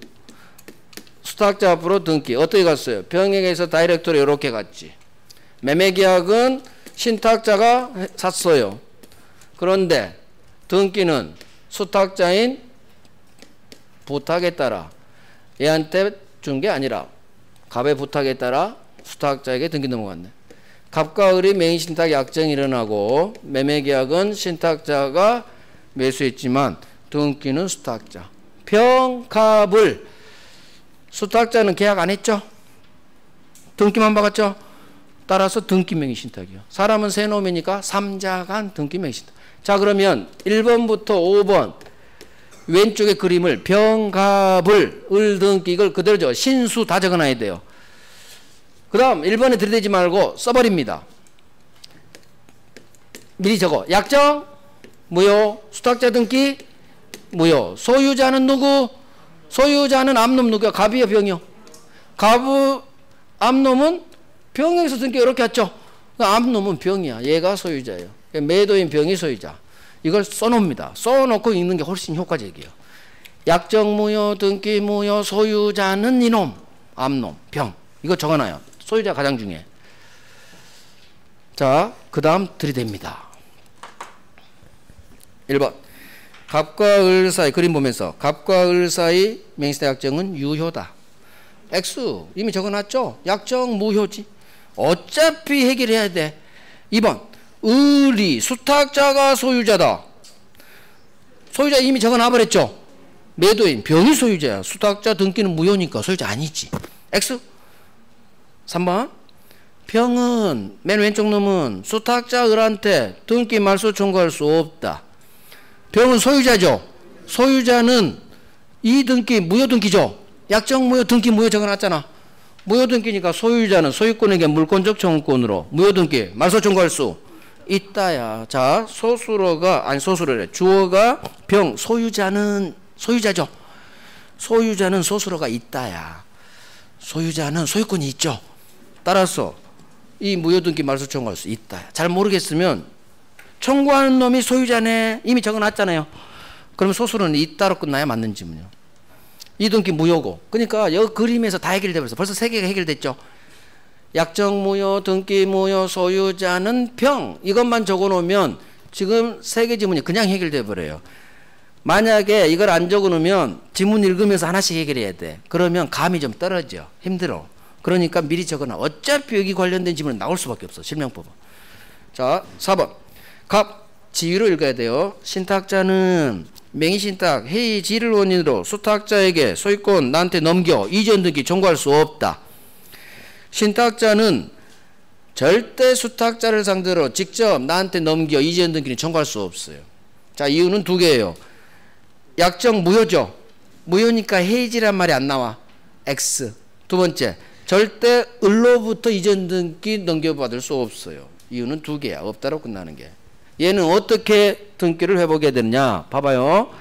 수탁자 앞으로 등기. 어떻게 갔어요? 병에게서 다이렉트로 이렇게 갔지. 매매계약은 신탁자가 샀어요. 그런데 등기는 수탁자인 부탁에 따라 얘한테 준 게 아니라 갑의 부탁에 따라 수탁자에게 등기 넘어갔네. 갑과 을이 맹의신탁 약정이 일어나고 매매계약은 신탁자가 매수했지만 등기는 수탁자. 병갑을 수탁자는 계약 안 했죠? 등기만 박았죠? 따라서 등기 맹의신탁이요. 사람은 세 놈이니까 삼자간 등기 맹의신탁. 자, 그러면 1번부터 5번 왼쪽의 그림을 병갑을 을 등기 이걸 그대로 적어. 신수 다 적어놔야 돼요. 그 다음 1번에 들이대지 말고 써버립니다. 미리 적어. 약정 무효. 수탁자 등기 무효. 소유자는 누구? 소유자는 암놈 누구야? 갑이요 병이요? 갑의 암놈은 병에서 등기 이렇게 했죠. 암놈은 병이야. 얘가 소유자예요. 매도인 병이 소유자. 이걸 써놓습니다. 써놓고 읽는 게 훨씬 효과적이에요. 약정 무효, 등기 무효, 소유자는 이놈, 암놈, 병. 이거 적어놔요. 소유자 가장 중요해. 자, 그 다음 들이댑니다. 1번. 갑과 을 사이 그림 보면서 갑과 을 사이 맹신탁 약정은 유효다. X 이미 적어놨죠. 약정 무효지. 어차피 해결해야 돼. 2번. 을이 수탁자가 소유자다. 소유자 이미 적어놔버렸죠. 매도인 병이 소유자야. 수탁자 등기는 무효니까 소유자 아니지. X. 3번. 병은 맨 왼쪽 놈은 수탁자 을한테 등기 말소 청구할 수 없다. 병은 소유자죠. 소유자는 이 등기 무효 등기죠. 약정 무효 등기 무효 적어놨잖아. 무효 등기니까 소유자는 소유권에게 물권적 청구권으로 무효 등기 말소 청구할 수 있다야. 자, 소수로가 아니 소수로래. 주어가 병 소유자는 소유자죠. 소유자는 소수로가 있다야. 소유자는 소유권이 있죠. 따라서 이 무효 등기 말소 청구할 수 있다야. 잘 모르겠으면 청구하는 놈이 소유자네. 이미 적어놨잖아요. 그러면 소수로는 있다로 끝나야 맞는 지문이요. 이 등기 무효고. 그러니까 여기 그림에서 다 해결돼 버렸어. 벌써 3개가 해결됐죠. 약정 무효, 등기 무효, 소유자는 병. 이것만 적어놓으면 지금 3개 지문이 그냥 해결돼 버려요. 만약에 이걸 안 적어놓으면 지문 읽으면서 하나씩 해결해야 돼. 그러면 감이 좀 떨어져. 힘들어. 그러니까 미리 적어놔. 어차피 여기 관련된 지문은 나올 수밖에 없어. 실명법은. 자, 4번. 갑 지위로 읽어야 돼요. 신탁자는 맹의신탁 해이 지를 원인으로 수탁자에게 소유권 나한테 넘겨 이전 등기 청구할 수 없다. 신탁자는 절대 수탁자를 상대로 직접 나한테 넘겨 이전 등기는 청구할 수 없어요. 자, 이유는 2개예요. 약정 무효죠. 무효니까 해이지란 말이 안 나와. X. 2번째. 절대 을로부터 이전 등기 넘겨받을 수 없어요. 이유는 2개야. 없다로 끝나는 게. 얘는 어떻게 등기를 회복해야 되느냐? 봐봐요.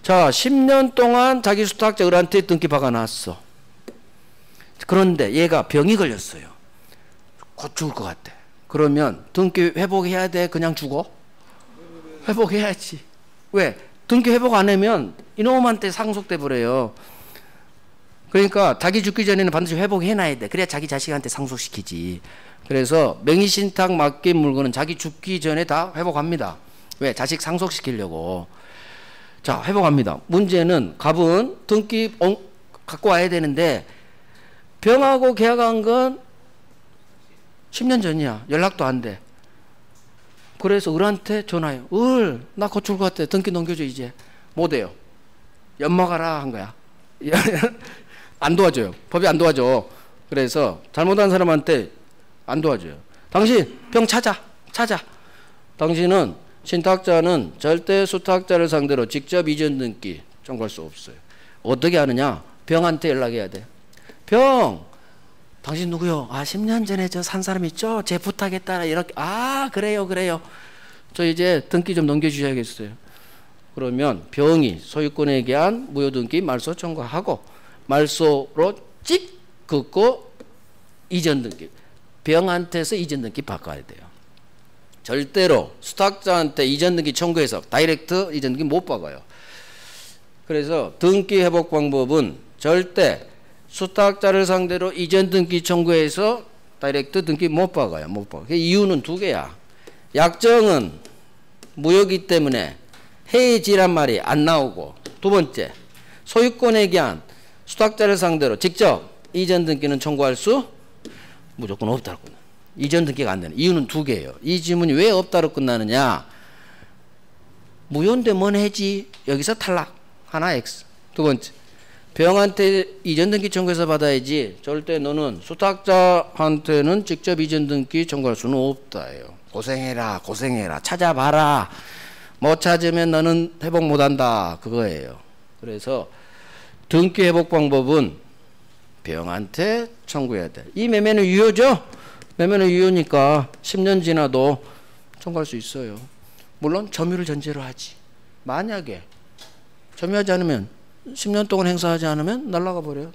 자, 자, 10년 동안 자기 수탁자 을한테 등기 박아놨어. 그런데 얘가 병이 걸렸어요. 곧 죽을 것 같아. 그러면 등기 회복해야 돼? 그냥 죽어? 회복해야지. 왜? 등기 회복 안 하면 이놈한테 상속돼 버려요. 그러니까 자기 죽기 전에는 반드시 회복해놔야 돼. 그래야 자기 자식한테 상속시키지. 그래서 명의신탁 맡긴 물건은 자기 죽기 전에 다 회복합니다. 왜? 자식 상속시키려고. 자, 회복합니다. 문제는 갑은 등기 갖고 와야 되는데 병하고 계약한 건 10년 전이야. 연락도 안 돼. 그래서 을한테 전화해요. 을, 나 곧 죽을 것 같아. 등기 넘겨줘 이제. 못해요. 연막하라 한 거야. 안 도와줘요. 법이 안 도와줘. 그래서 잘못한 사람한테 안 도와줘요. 당신 병 찾아. 당신은 신탁자는 절대 수탁자를 상대로 직접 이전 등기 청구할 수 없어요. 어떻게 하느냐? 병한테 연락해야 돼. 병, 당신 누구요? 아, 10년 전에 저 산 사람 있죠? 제 부탁했다. 이렇게. 아, 그래요. 저 이제 등기 좀 넘겨주셔야겠어요. 그러면 병이 소유권에 대한 무효등기 말소 청구하고 말소로 찍 긋고 이전 등기. 병한테서 이전 등기 바꿔야 돼요. 절대로 수탁자한테 이전 등기 청구해서 다이렉트 이전 등기 못 박아요. 그래서 등기 회복 방법은 절대 수탁자를 상대로 이전 등기 청구해서 다이렉트 등기 못 박아요. 그 이유는 두 개야. 약정은 무효이기 때문에 해지란 말이 안 나오고, 두 번째, 소유권에 대한 수탁자를 상대로 직접 이전 등기는 청구할 수 무조건 없다고. 이전 등기가 안 되는 이유는 두 개예요. 이 질문이 왜 없다로 끝나느냐? 무효인데 뭔 해지? 여기서 탈락. 하나 X. 두 번째, 병한테 이전 등기 청구해서 받아야지 절대 너는 수탁자한테는 직접 이전 등기 청구할 수는 없다예요. 고생해라. 찾아봐라. 못 찾으면 너는 회복 못한다. 그거예요. 그래서 등기 회복 방법은 병한테 청구해야 돼. 이 매매는 유효죠? 매매는 유효니까 10년 지나도 청구할 수 있어요. 물론 점유를 전제로 하지. 만약에 점유하지 않으면 10년 동안 행사하지 않으면 날라가 버려.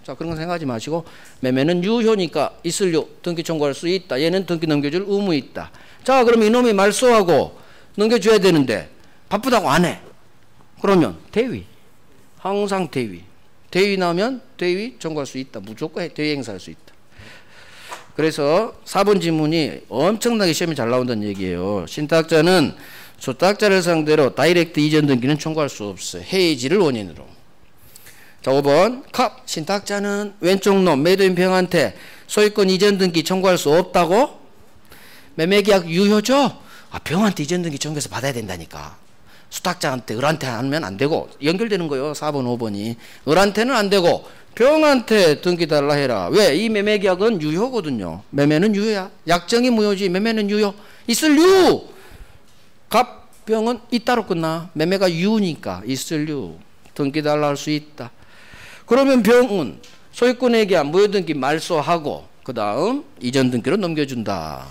자, 그런 거 생각하지 마시고 매매는 유효니까 있을요. 등기 청구할 수 있다. 얘는 등기 넘겨줄 의무 있다. 자, 그럼 이놈이 말소하고 넘겨줘야 되는데 바쁘다고 안 해. 그러면 대위. 항상 대위. 대위 나오면 대위 청구할 수 있다. 무조건 대위 행사할 수 있다. 그래서 4번 지문이 엄청나게 시험이 잘 나온다는 얘기예요. 신탁자는 수탁자를 상대로 다이렉트 이전 등기는 청구할 수 없어요. 해지를 원인으로. 자, 5번 갑 신탁자는 왼쪽 놈 매도인 병한테 소유권 이전 등기 청구할 수 없다고? 매매계약 유효죠? 아, 병한테 이전 등기 청구해서 받아야 된다니까. 수탁자한테 을한테 하면 안 되고 연결되는 거예요. 4번 5번이 을한테는 안 되고 병한테 등기 달라 해라. 왜? 이 매매계약은 유효거든요. 매매는 유효야. 약정이 무효지 매매는 유효. 있을 유. 갑, 병은 있다로 끝나. 매매가 유니까 있을 유. 등기 달라 할 수 있다. 그러면 병은 소유권에 대한 무효등기 말소하고 그 다음 이전 등기로 넘겨준다.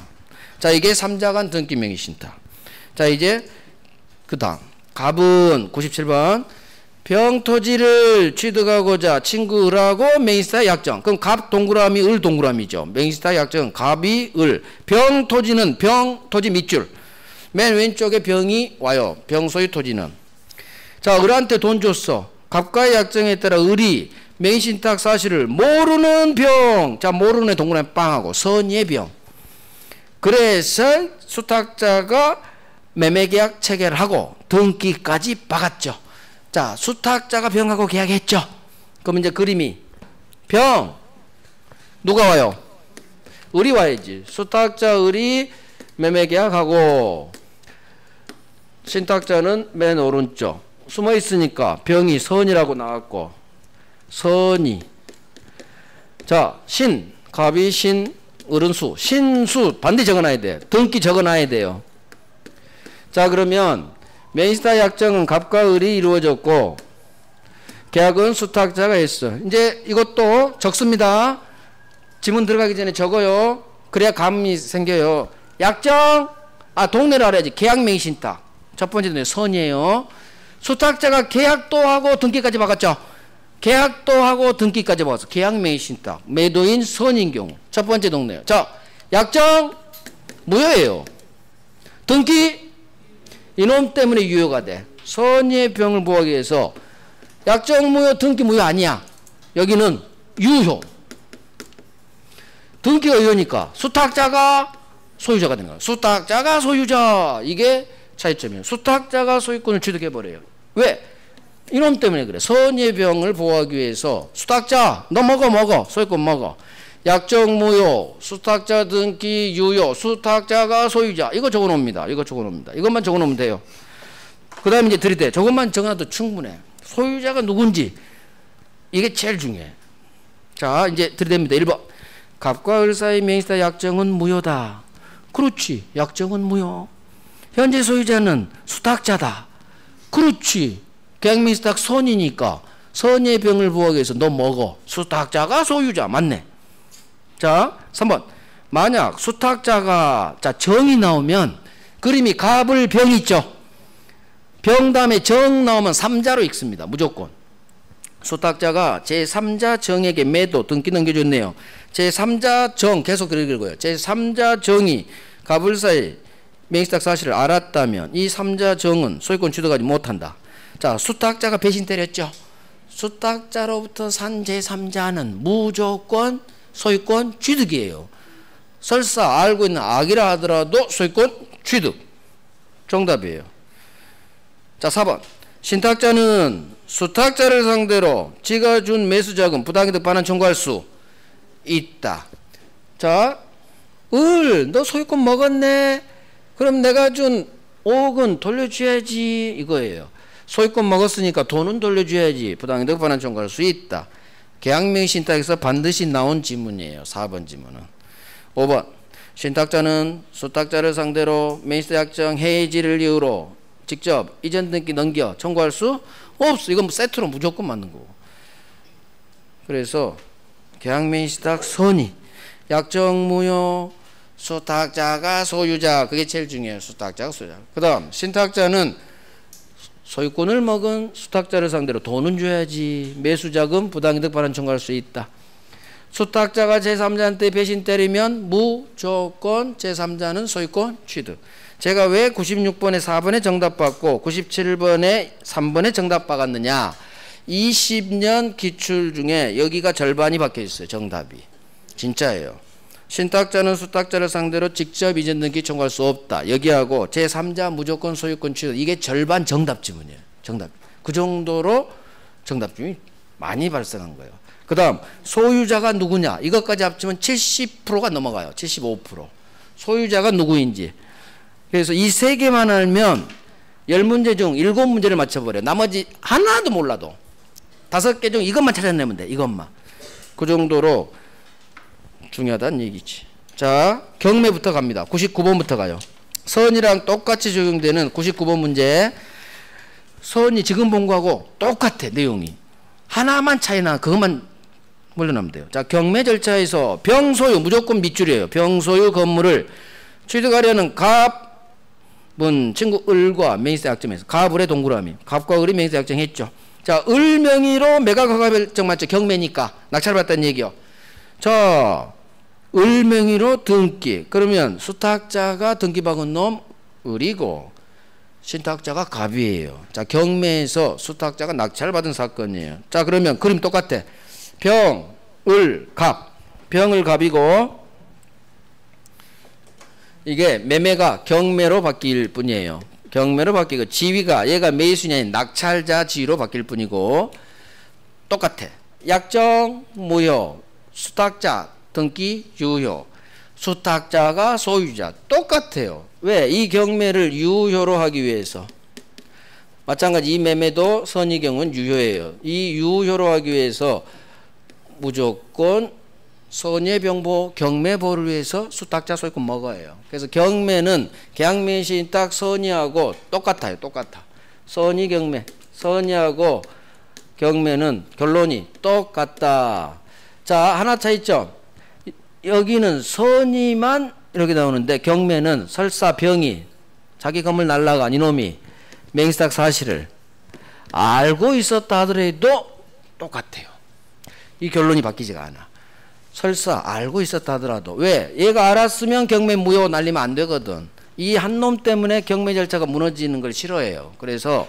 자, 이게 3자간 등기 명의신탁. 자, 이제 그 다음 갑은 97번 병토지를 취득하고자 친구 을하고 명의신탁 약정. 그럼 갑 동그라미 을 동그라미죠. 명의신탁 약정 갑이 을. 병토지는 병토지 밑줄. 맨 왼쪽에 병이 와요. 병소유 토지는. 자, 을한테 돈 줬어. 갑과의 약정에 따라 을이 명의신탁 사실을 모르는 병. 자, 모르는 동그라미 빵하고 선의의 병. 그래서 수탁자가 매매계약 체결하고 등기까지 박았죠. 자, 수탁자가 병하고 계약했죠. 그럼 이제 그림이 병 누가 와요? 을이 와야지. 수탁자 을이 매매계약하고 신탁자는 맨 오른쪽 숨어 있으니까 병이 선이라고 나왔고 선이. 자, 신 갑이 신 을은 수. 신수 반드시 적어놔야 돼. 등기 적어놔야 돼요. 자, 그러면 명의신탁 약정은 갑과 을이 이루어졌고 계약은 수탁자가 했어. 이제 이것도 적습니다. 지문 들어가기 전에 적어요. 그래야 감이 생겨요. 약정, 동네를 알아야지. 계약 명의신탁 첫 번째 동네 선이에요. 수탁자가 계약도 하고 등기까지 박았죠. 계약도 하고 등기까지 박았어. 계약 맹신탁. 매도인 선인 경우. 첫 번째 동네요. 자, 약정 무효예요. 등기 이놈 때문에 유효가 돼. 선의의 병을 보호하기 위해서 약정 무효, 등기 무효 아니야. 여기는 유효. 등기가 유효니까 수탁자가 소유자가 되는 거야. 수탁자가 소유자. 이게 차이점이에요. 수탁자가 소유권을 취득해버려요. 왜? 이놈 때문에 그래. 선의의 병을 보호하기 위해서 수탁자 너 먹어 소유권 먹어. 약정 무효, 수탁자 등기 유효, 수탁자가 소유자. 이거 적어놓습니다. 이것만 적어놓으면 돼요. 그 다음에 이제 들이대. 저것만 정해도 충분해. 소유자가 누군지 이게 제일 중요해. 자, 이제 들이댑니다. 1번. 갑과 을 사이 명의시탁 약정은 무효다. 그렇지. 약정은 무효. 현재 소유자는 수탁자다. 그렇지. 계약명의시탁 선이니까 선의 병을 보호하기 위해서 너 먹어. 수탁자가 소유자. 맞네. 자, 3번. 만약 수탁자가 자 정이 나오면 그림이 갑을 병 있죠. 병 다음에 정 나오면 3자로 읽습니다. 무조건. 수탁자가 제3자 정에게 매도 등기 넘겨줬네요. 제3자 정 계속 그렇게 읽어요. 제3자 정이 갑을 사이 명의시탁 사실을 알았다면 이 3자 정은 소유권 취득하지 못한다. 자, 수탁자가 배신 때렸죠. 수탁자로부터 산 제3자는 무조건 소유권 취득이에요. 설사 알고 있는 악이라 하더라도 소유권 취득. 정답이에요. 자, 4번. 신탁자는 수탁자를 상대로 지가 준 매수자금 부당이득 반환 청구할 수 있다. 자, 너 소유권 먹었네. 그럼 내가 준 5억은 돌려줘야지 이거예요. 소유권 먹었으니까 돈은 돌려줘야지. 부당이득 반환 청구할 수 있다. 계약명의신탁에서 반드시 나온 지문이에요. 4번 지문은. 5번. 신탁자는 수탁자를 상대로 명의시탁 약정 해지를 이유로 직접 이전 등기 넘겨 청구할 수 없어. 이건 세트로 무조건 맞는 거고. 그래서 계약명의시탁 선의, 약정 무효, 수탁자가 소유자. 그게 제일 중요해요. 수탁자가 소유자. 그 다음 신탁자는 소유권을 먹은 수탁자를 상대로 돈은 줘야지. 매수자금 부당이득 반환 청구할 수 있다. 수탁자가 제3자한테 배신 때리면 무조건 제3자는 소유권 취득. 제가 왜 96번에 4번에 정답 받고 97번에 3번에 정답 받았느냐. 20년 기출 중에 여기가 절반이 박혀 있어요. 정답이. 진짜예요. 신탁자는 수탁자를 상대로 직접 이전 등기 청구할 수 없다. 여기하고 제3자 무조건 소유권 취득. 이게 절반 정답 지문이에요. 정답. 그 정도로 정답 지문이 많이 발생한 거예요. 그 다음 소유자가 누구냐. 이것까지 합치면 70%가 넘어가요. 75%. 소유자가 누구인지. 그래서 이 세 개만 알면 10문제 중 7문제를 맞춰버려요. 나머지 하나도 몰라도 5개 중 이것만 찾아내면 돼. 이것만. 그 정도로 중요하다는 얘기지. 자, 경매부터 갑니다. 99번부터 가요. 선이랑 똑같이 적용되는 99번 문제. 선이 지금 본 거하고 똑같아. 내용이. 하나만 차이나 그것만 물러나면 돼요. 자, 경매 절차에서 병소유 무조건 밑줄이에요. 병소유 건물을 취득하려는 갑은 친구 을과 명의시탁 약정에서 갑을의 동그라미. 갑과 을이 명의시탁 약정했죠. 자, 을 명의로 매각허가 결정 맞죠. 경매니까 낙찰받았다는 얘기요. 자, 을 명의로 등기. 그러면 수탁자가 등기 박은 놈 을이고 신탁자가 갑이에요. 자, 경매에서 수탁자가 낙찰받은 사건이에요. 자, 그러면 그림 똑같아. 병, 을, 갑. 병을 갑이고 이게 매매가 경매로 바뀔 뿐이에요. 경매로 바뀌고 지위가 얘가 매수인이 아닌 낙찰자 지위로 바뀔 뿐이고 똑같아. 약정 무효, 수탁자 등기 유효, 수탁자가 소유자. 똑같아요. 왜? 이 경매를 유효로 하기 위해서. 마찬가지 이 매매도 선의 경우는 유효예요. 이 유효로 하기 위해서 무조건 선의 병보 경매보를 위해서 수탁자 소유권 먹어요. 그래서 경매는 계약명의신탁 선의하고 똑같아요. 똑같아. 선의 경매, 선의하고 경매는 결론이 똑같다. 자, 하나 차이점. 여기는 선의만 이렇게 나오는데 경매는 설사 병이 자기 건물 날라간 이놈이 명의시탁 사실을 알고 있었다 하더라도 똑같아요. 이 결론이 바뀌지가 않아. 설사 알고 있었다 하더라도. 왜? 얘가 알았으면 경매 무효 날리면 안 되거든. 이 한 놈 때문에 경매 절차가 무너지는 걸 싫어해요. 그래서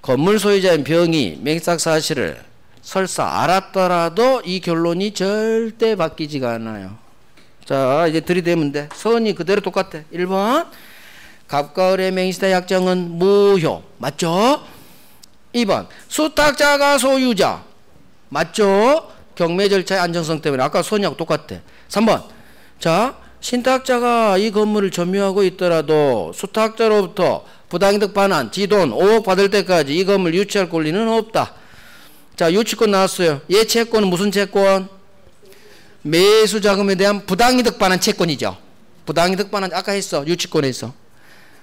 건물 소유자인 병이 맹삭 사실을 설사 알았더라도 이 결론이 절대 바뀌지가 않아요. 자, 이제 들이대면 돼. 선이 그대로 똑같아. 1번 갑과 을의 맹시다 약정은 무효. 맞죠? 2번 수탁자가 소유자. 맞죠? 경매 절차의 안정성 때문에 아까 선이하고 똑같아. 3번 자, 신탁자가 이 건물을 점유하고 있더라도 수탁자로부터 부당이득 반환, 지돈 5억 받을 때까지 이 건물 유치할 권리는 없다. 자, 유치권 나왔어요. 얘 채권은 무슨 채권? 매수 자금에 대한 부당이득 반환 채권이죠. 부당이득 반환 아까 했어. 유치권에서.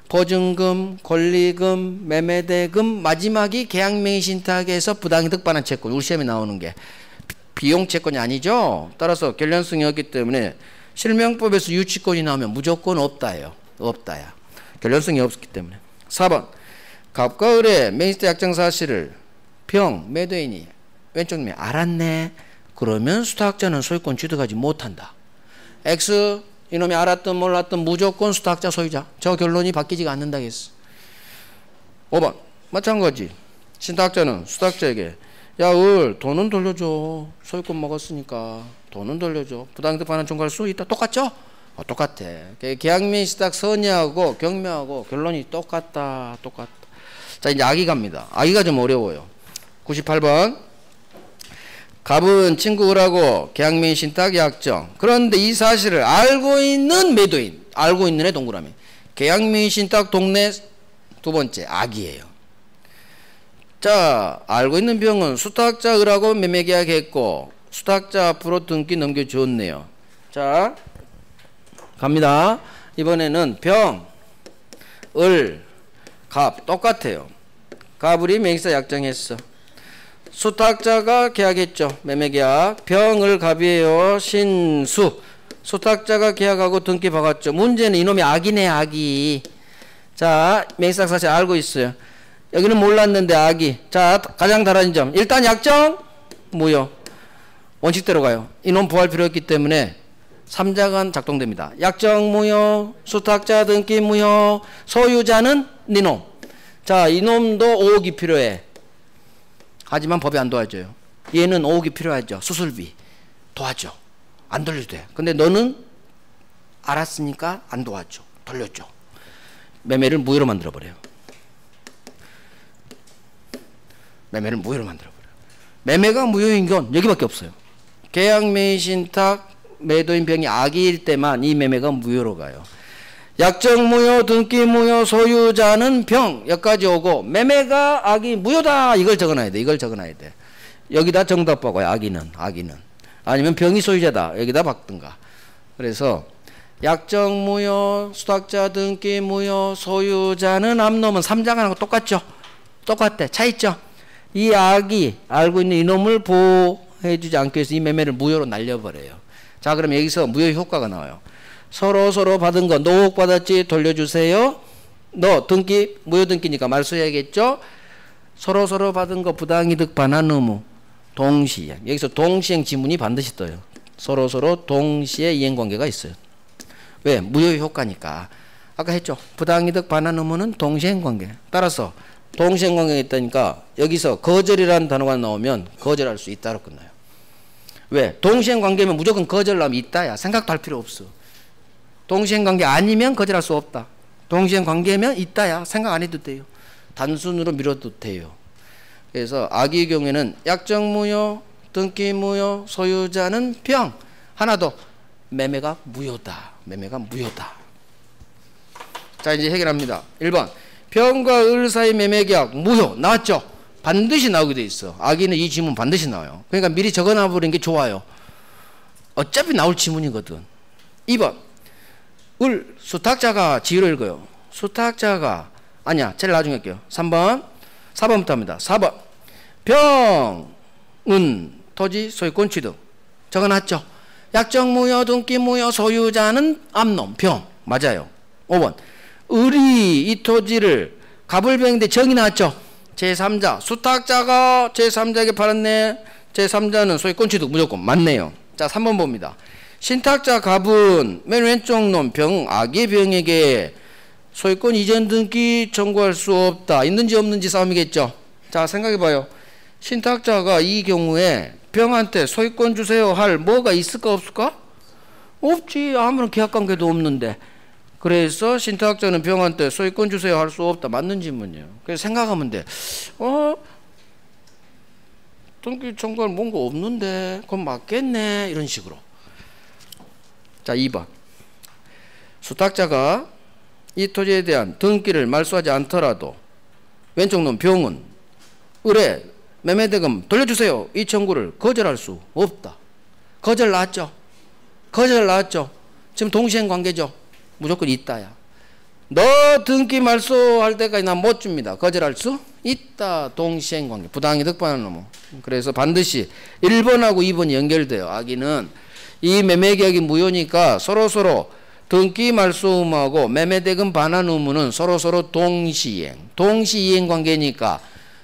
보증금, 권리금, 매매대금, 마지막이 계약명의신탁에서 부당이득 반환 채권. 우리 시험에 나오는 게 비용 채권이 아니죠. 따라서 결련성이 없기 때문에 실명법에서 유치권이 나오면 무조건 없다예요. 없다야. 결련성이 없기 때문에. 4번 갑과 을의 맹시다 약정 사실을 병, 매도인이 왼쪽 놈이 알았네. 그러면 수탁자는 소유권 취득하지 못한다. X 이놈이 알았든 몰랐든 무조건 수탁자 소유자. 저 결론이 바뀌지가 않는다겠어. 5번 마찬가지. 신탁자는 수탁자에게 야, 을 돈은 돌려줘. 소유권 먹었으니까 돈은 돌려줘. 부당이득 반환 청구할 수 있다. 똑같죠? 똑같아. 계약명의신탁 선의하고 경매하고 결론이 똑같다. 똑같다. 자, 이제 악의 갑니다. 악의가 좀 어려워요. 98번 갑은 친구 을하고 계약명의신탁 약정. 그런데 이 사실을 알고 있는 매도인, 알고 있는 애 동그라미. 계약명의신탁 동네 두 번째 악의예요. 자, 알고 있는 병은 수탁자 을하고 매매계약했고 수탁자 앞으로 등기 넘겨줬네요. 자, 갑니다. 이번에는 병, 을, 갑 똑같아요. 갑을이 맹시다 약정했어. 수탁자가 계약했죠. 매매계약. 병을 갑이에요. 신수. 수탁자가 계약하고 등기 박았죠. 문제는 이놈이 악이네. 악이. 자, 맹시다 사실 알고 있어요. 여기는 몰랐는데 악이. 자, 가장 다른 점. 일단 약정 무효. 원칙대로 가요. 이놈 부활 필요 없기 때문에 3자간 작동됩니다. 약정 무효, 수탁자 등기 무효, 소유자는 니놈. 자, 이놈도 5억이 필요해. 하지만 법이 안 도와줘요. 얘는 5억이 필요하죠. 수술비 도와줘. 안 돌려도 돼. 근데 너는 알았으니까 안 도와줘. 돌려줘. 매매를 무효로 만들어버려요. 매매를 무효로 만들어버려요. 매매가 무효인 건 여기밖에 없어요. 계약명의신탁 매도인 병이 악의일 때만 이 매매가 무효로 가요. 약정 무효, 등기 무효, 소유자는 병 여기까지 오고 매매가 악의 무효다. 이걸 적어놔야 돼. 이걸 적어놔야 돼. 여기다 정답 박아요. 악의는. 아니면 병이 소유자다. 여기다 박든가. 그래서 약정 무효, 수탁자 등기 무효, 소유자는 앞놈은 3자간하고 똑같죠. 똑같대. 차이죠. 이 악이 알고 있는 이놈을 보호해주지 않기 위해서 이 매매를 무효로 날려버려요. 자, 그럼 여기서 무효 효과가 나와요. 서로 받은 거, 너 5억 받았지? 돌려주세요. 너 등기, 무효 등기니까 말소해야겠죠? 서로 받은 거 부당이득 반환 의무. 동시에. 여기서 동시행 지문이 반드시 떠요. 서로 동시에 이행관계가 있어요. 왜? 무효 효과니까. 아까 했죠. 부당이득 반환 의무는 동시행관계. 따라서 동시행관계가 있다니까 여기서 거절이라는 단어가 나오면 거절할 수 있다로 끝나요. 왜? 동시행관계면 무조건 거절하면 있다야. 생각도 할 필요 없어. 동시행관계 아니면 거절할 수 없다. 동시행관계면 있다야. 생각 안 해도 돼요. 단순으로 밀어도 돼요. 그래서 악의 경우에는 약정 무효, 등기 무효, 소유자는 병. 하나 더. 매매가 무효다. 매매가 무효다. 자, 이제 해결합니다. 1번. 병과 을 사이 매매계약 무효. 나왔죠? 반드시 나오게 돼 있어. 악의는 이 지문 반드시 나와요. 그러니까 미리 적어놔버리는 게 좋아요. 어차피 나올 지문이거든. 2번. 을 수탁자가 지위로 읽어요. 수탁자가 아니야. 제일 나중에 할게요. 3번. 4번부터 합니다. 4번. 병은 토지 소유권 취득. 적어놨죠. 약정 무효, 등기 무효, 소유자는 앞놈 병. 맞아요. 5번. 을이 이 토지를 갑을 병인데 정이 나왔죠. 제3자 수탁자가 제3자에게 팔았네. 제3자는 소유권 취득 무조건 맞네요. 자 3번 봅니다. 신탁자 갑은 맨 왼쪽 놈 아기 병에게 소유권 이전 등기 청구할 수 없다. 있는지 없는지 싸움이겠죠. 자 생각해봐요. 신탁자가 이 경우에 병한테 소유권 주세요 할 뭐가 있을까 없을까? 없지. 아무런 계약관계도 없는데. 그래서 신탁자는 병한테 소유권 주세요 할 수 없다. 맞는 질문이에요. 그래서 생각하면 돼. 등기 청구할 뭔가 없는데 그건 맞겠네. 이런 식으로. 자 2번 수탁자가 이 토지에 대한 등기를 말소하지 않더라도 왼쪽 놈 병은 의뢰 매매대금 돌려주세요 이 청구를 거절할 수 없다. 거절 나왔죠. 거절 나왔죠. 지금 동시행관계죠. 무조건 있다야. 너 등기 말소할 때까지 난 못 줍니다. 거절할 수 있다. 동시행관계. 부당하게 득반하는 놈. 그래서 반드시 1번하고 2번이 연결돼요. 아기는 이 매매계약이 무효니까 서로서로 등기 말소 의무하고 매매대금 반환 의무는 서로서로 동시이행 관계니까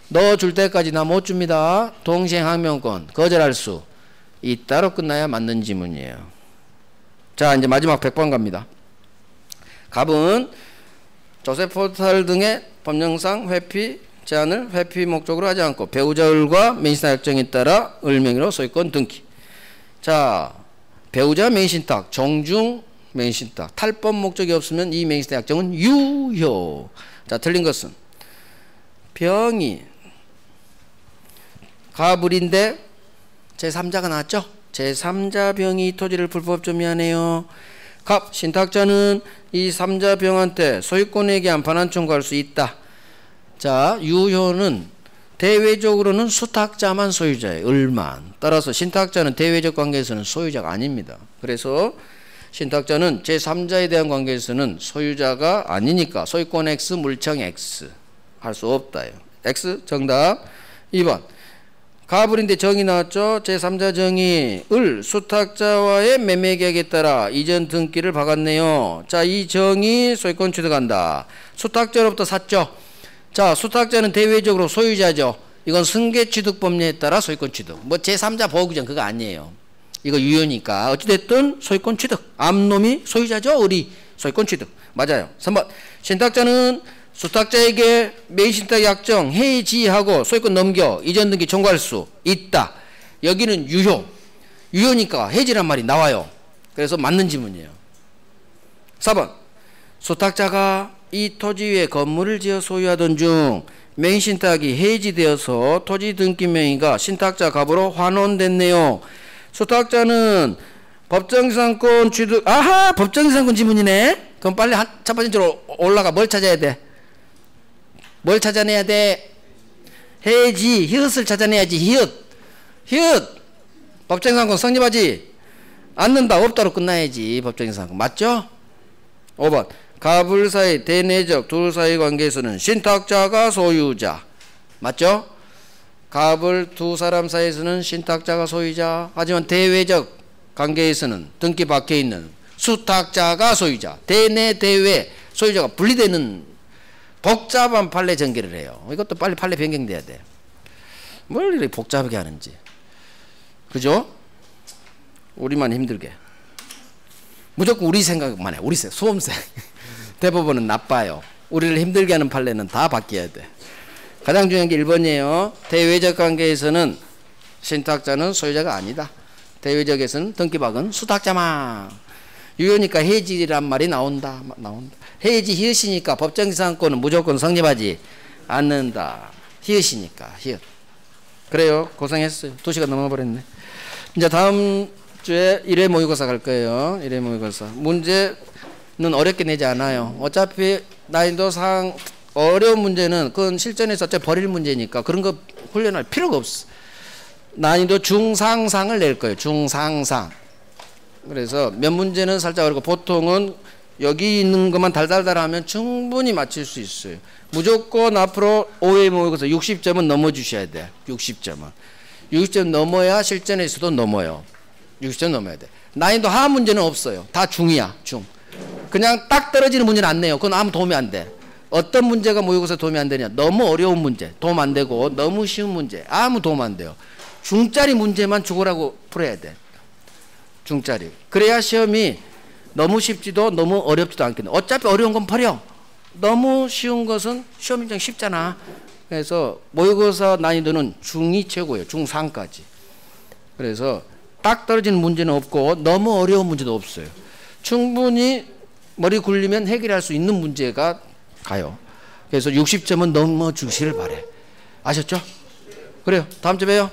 너 줄 때까지 나 못 줍니다. 동시행 항명권 거절할 수 있다로 끝나야 맞는 지문이에요. 자 이제 마지막 100번 갑니다. 갑은 조세포탈 등의 법령상 회피 제한을 회피 목적으로 하지 않고 배우자 을과 맹신탁 약정에 따라 을 명의로 소유권 등기. 자 배우자 맹신탁 정중 맹신탁 탈법 목적이 없으면 이 맹신탁 약정은 유효. 자 틀린 것은 병이 가불인데 제3자가 나왔죠. 제3자 병이 토지를 불법 점유하네요. 갑 신탁자는 이 3자 병한테 소유권에 대한 반환 청구할 수 있다. 자 유효는 대외적으로는 수탁자만 소유자예요. 을만. 따라서 신탁자는 대외적 관계에서는 소유자가 아닙니다. 그래서 신탁자는 제3자에 대한 관계에서는 소유자가 아니니까 소유권 X 물청 X 할 수 없다요. X 정답. 2번 가불인데 정이 나왔죠. 제3자 정이 을 수탁자와의 매매계약에 따라 이전 등기를 박았네요. 자 이 정이 소유권 취득한다. 수탁자로부터 샀죠. 자 수탁자는 대외적으로 소유자죠. 이건 승계취득법령에 따라 소유권 취득. 뭐 제3자 보호규정 그거 아니에요. 이거 유효니까 어찌됐든 소유권 취득. 암놈이 소유자죠. 을이 소유권 취득. 맞아요. 3번 신탁자는 수탁자에게 매신탁 약정 해지하고 소유권 넘겨 이전 등기 청구할 수 있다. 여기는 유효. 유효니까 해지란 말이 나와요. 그래서 맞는 지문이에요. 4번 수탁자가 이 토지 위에 건물을 지어 소유하던 중 맹신탁이 해지되어서 토지 등기 명의가 신탁자 갑으로 환원됐네요. 수탁자는 법정상권 취득. 아하 법정상권 지문이네. 그럼 빨리 첫 번째로 올라가. 뭘 찾아야 돼? 뭘 찾아내야 돼? 해지 히읗을 찾아내야지. 히읗 법정상권 성립하지 않는다. 없다로 끝나야지. 법정상권 맞죠? 5번 갑을 사이 대내적 둘 사이 관계에서는 신탁자가 소유자 맞죠? 갑을 두 사람 사이에서는 신탁자가 소유자. 하지만 대외적 관계에서는 등기 밖에 있는 수탁자가 소유자. 대내 대외 소유자가 분리되는 복잡한 판례 전개를 해요. 이것도 빨리 판례 변경돼야 돼. 뭘 이렇게 복잡하게 하는지. 그죠? 우리만 힘들게. 무조건 우리 생각만 해. 우리 생각. 수험생. 대법원은 나빠요. 우리를 힘들게 하는 판례는 다 바뀌어야 돼. 가장 중요한 게 1번이에요. 대외적 관계에서는 신탁자는 소유자가 아니다. 대외적에서는 등기박은 수탁자만. 유효니까 해지란 말이 나온다. 해지 히읗이니까 법정지상권은 무조건 성립하지 않는다. 히읗이니까 히읗. 그래요. 고생했어요. 2시간 넘어버렸네. 이제 다음 주에 1회 모의고사 갈 거예요. 1회 모의고사. 문제는 어렵게 내지 않아요. 어차피 난이도상 어려운 문제는 그건 실전에서 어차피 버릴 문제니까 그런 거 훈련할 필요가 없어. 난이도 중상상을 낼 거예요. 중상상. 그래서 몇 문제는 살짝 어렵고 보통은 여기 있는 것만 달달달 하면 충분히 맞출 수 있어요. 무조건 앞으로 5회 모의고사 60점은 넘어주셔야 돼. 60점은. 60점 넘어야 실전에서도 넘어요. 60점 넘어야 돼. 난이도 하하 문제는 없어요. 다 중이야. 중. 그냥 딱 떨어지는 문제는 안 내요. 그건 아무 도움이 안 돼. 어떤 문제가 모의고사 도움이 안 되냐? 너무 어려운 문제 도움 안 되고 너무 쉬운 문제 아무 도움 안 돼요. 중짜리 문제만 죽으라고 풀어야 돼. 중짜리. 그래야 시험이 너무 쉽지도 너무 어렵지도 않겠네. 어차피 어려운 건 버려. 너무 쉬운 것은 시험 문제 쉽잖아. 그래서 모의고사 난이도는 중이 최고예요. 중3까지. 그래서 딱 떨어지는 문제는 없고 너무 어려운 문제도 없어요. 충분히 머리 굴리면 해결할 수 있는 문제가 가요. 그래서 60점은 넘어주시를 바래. 아셨죠? 그래요. 다음 주에 봬요.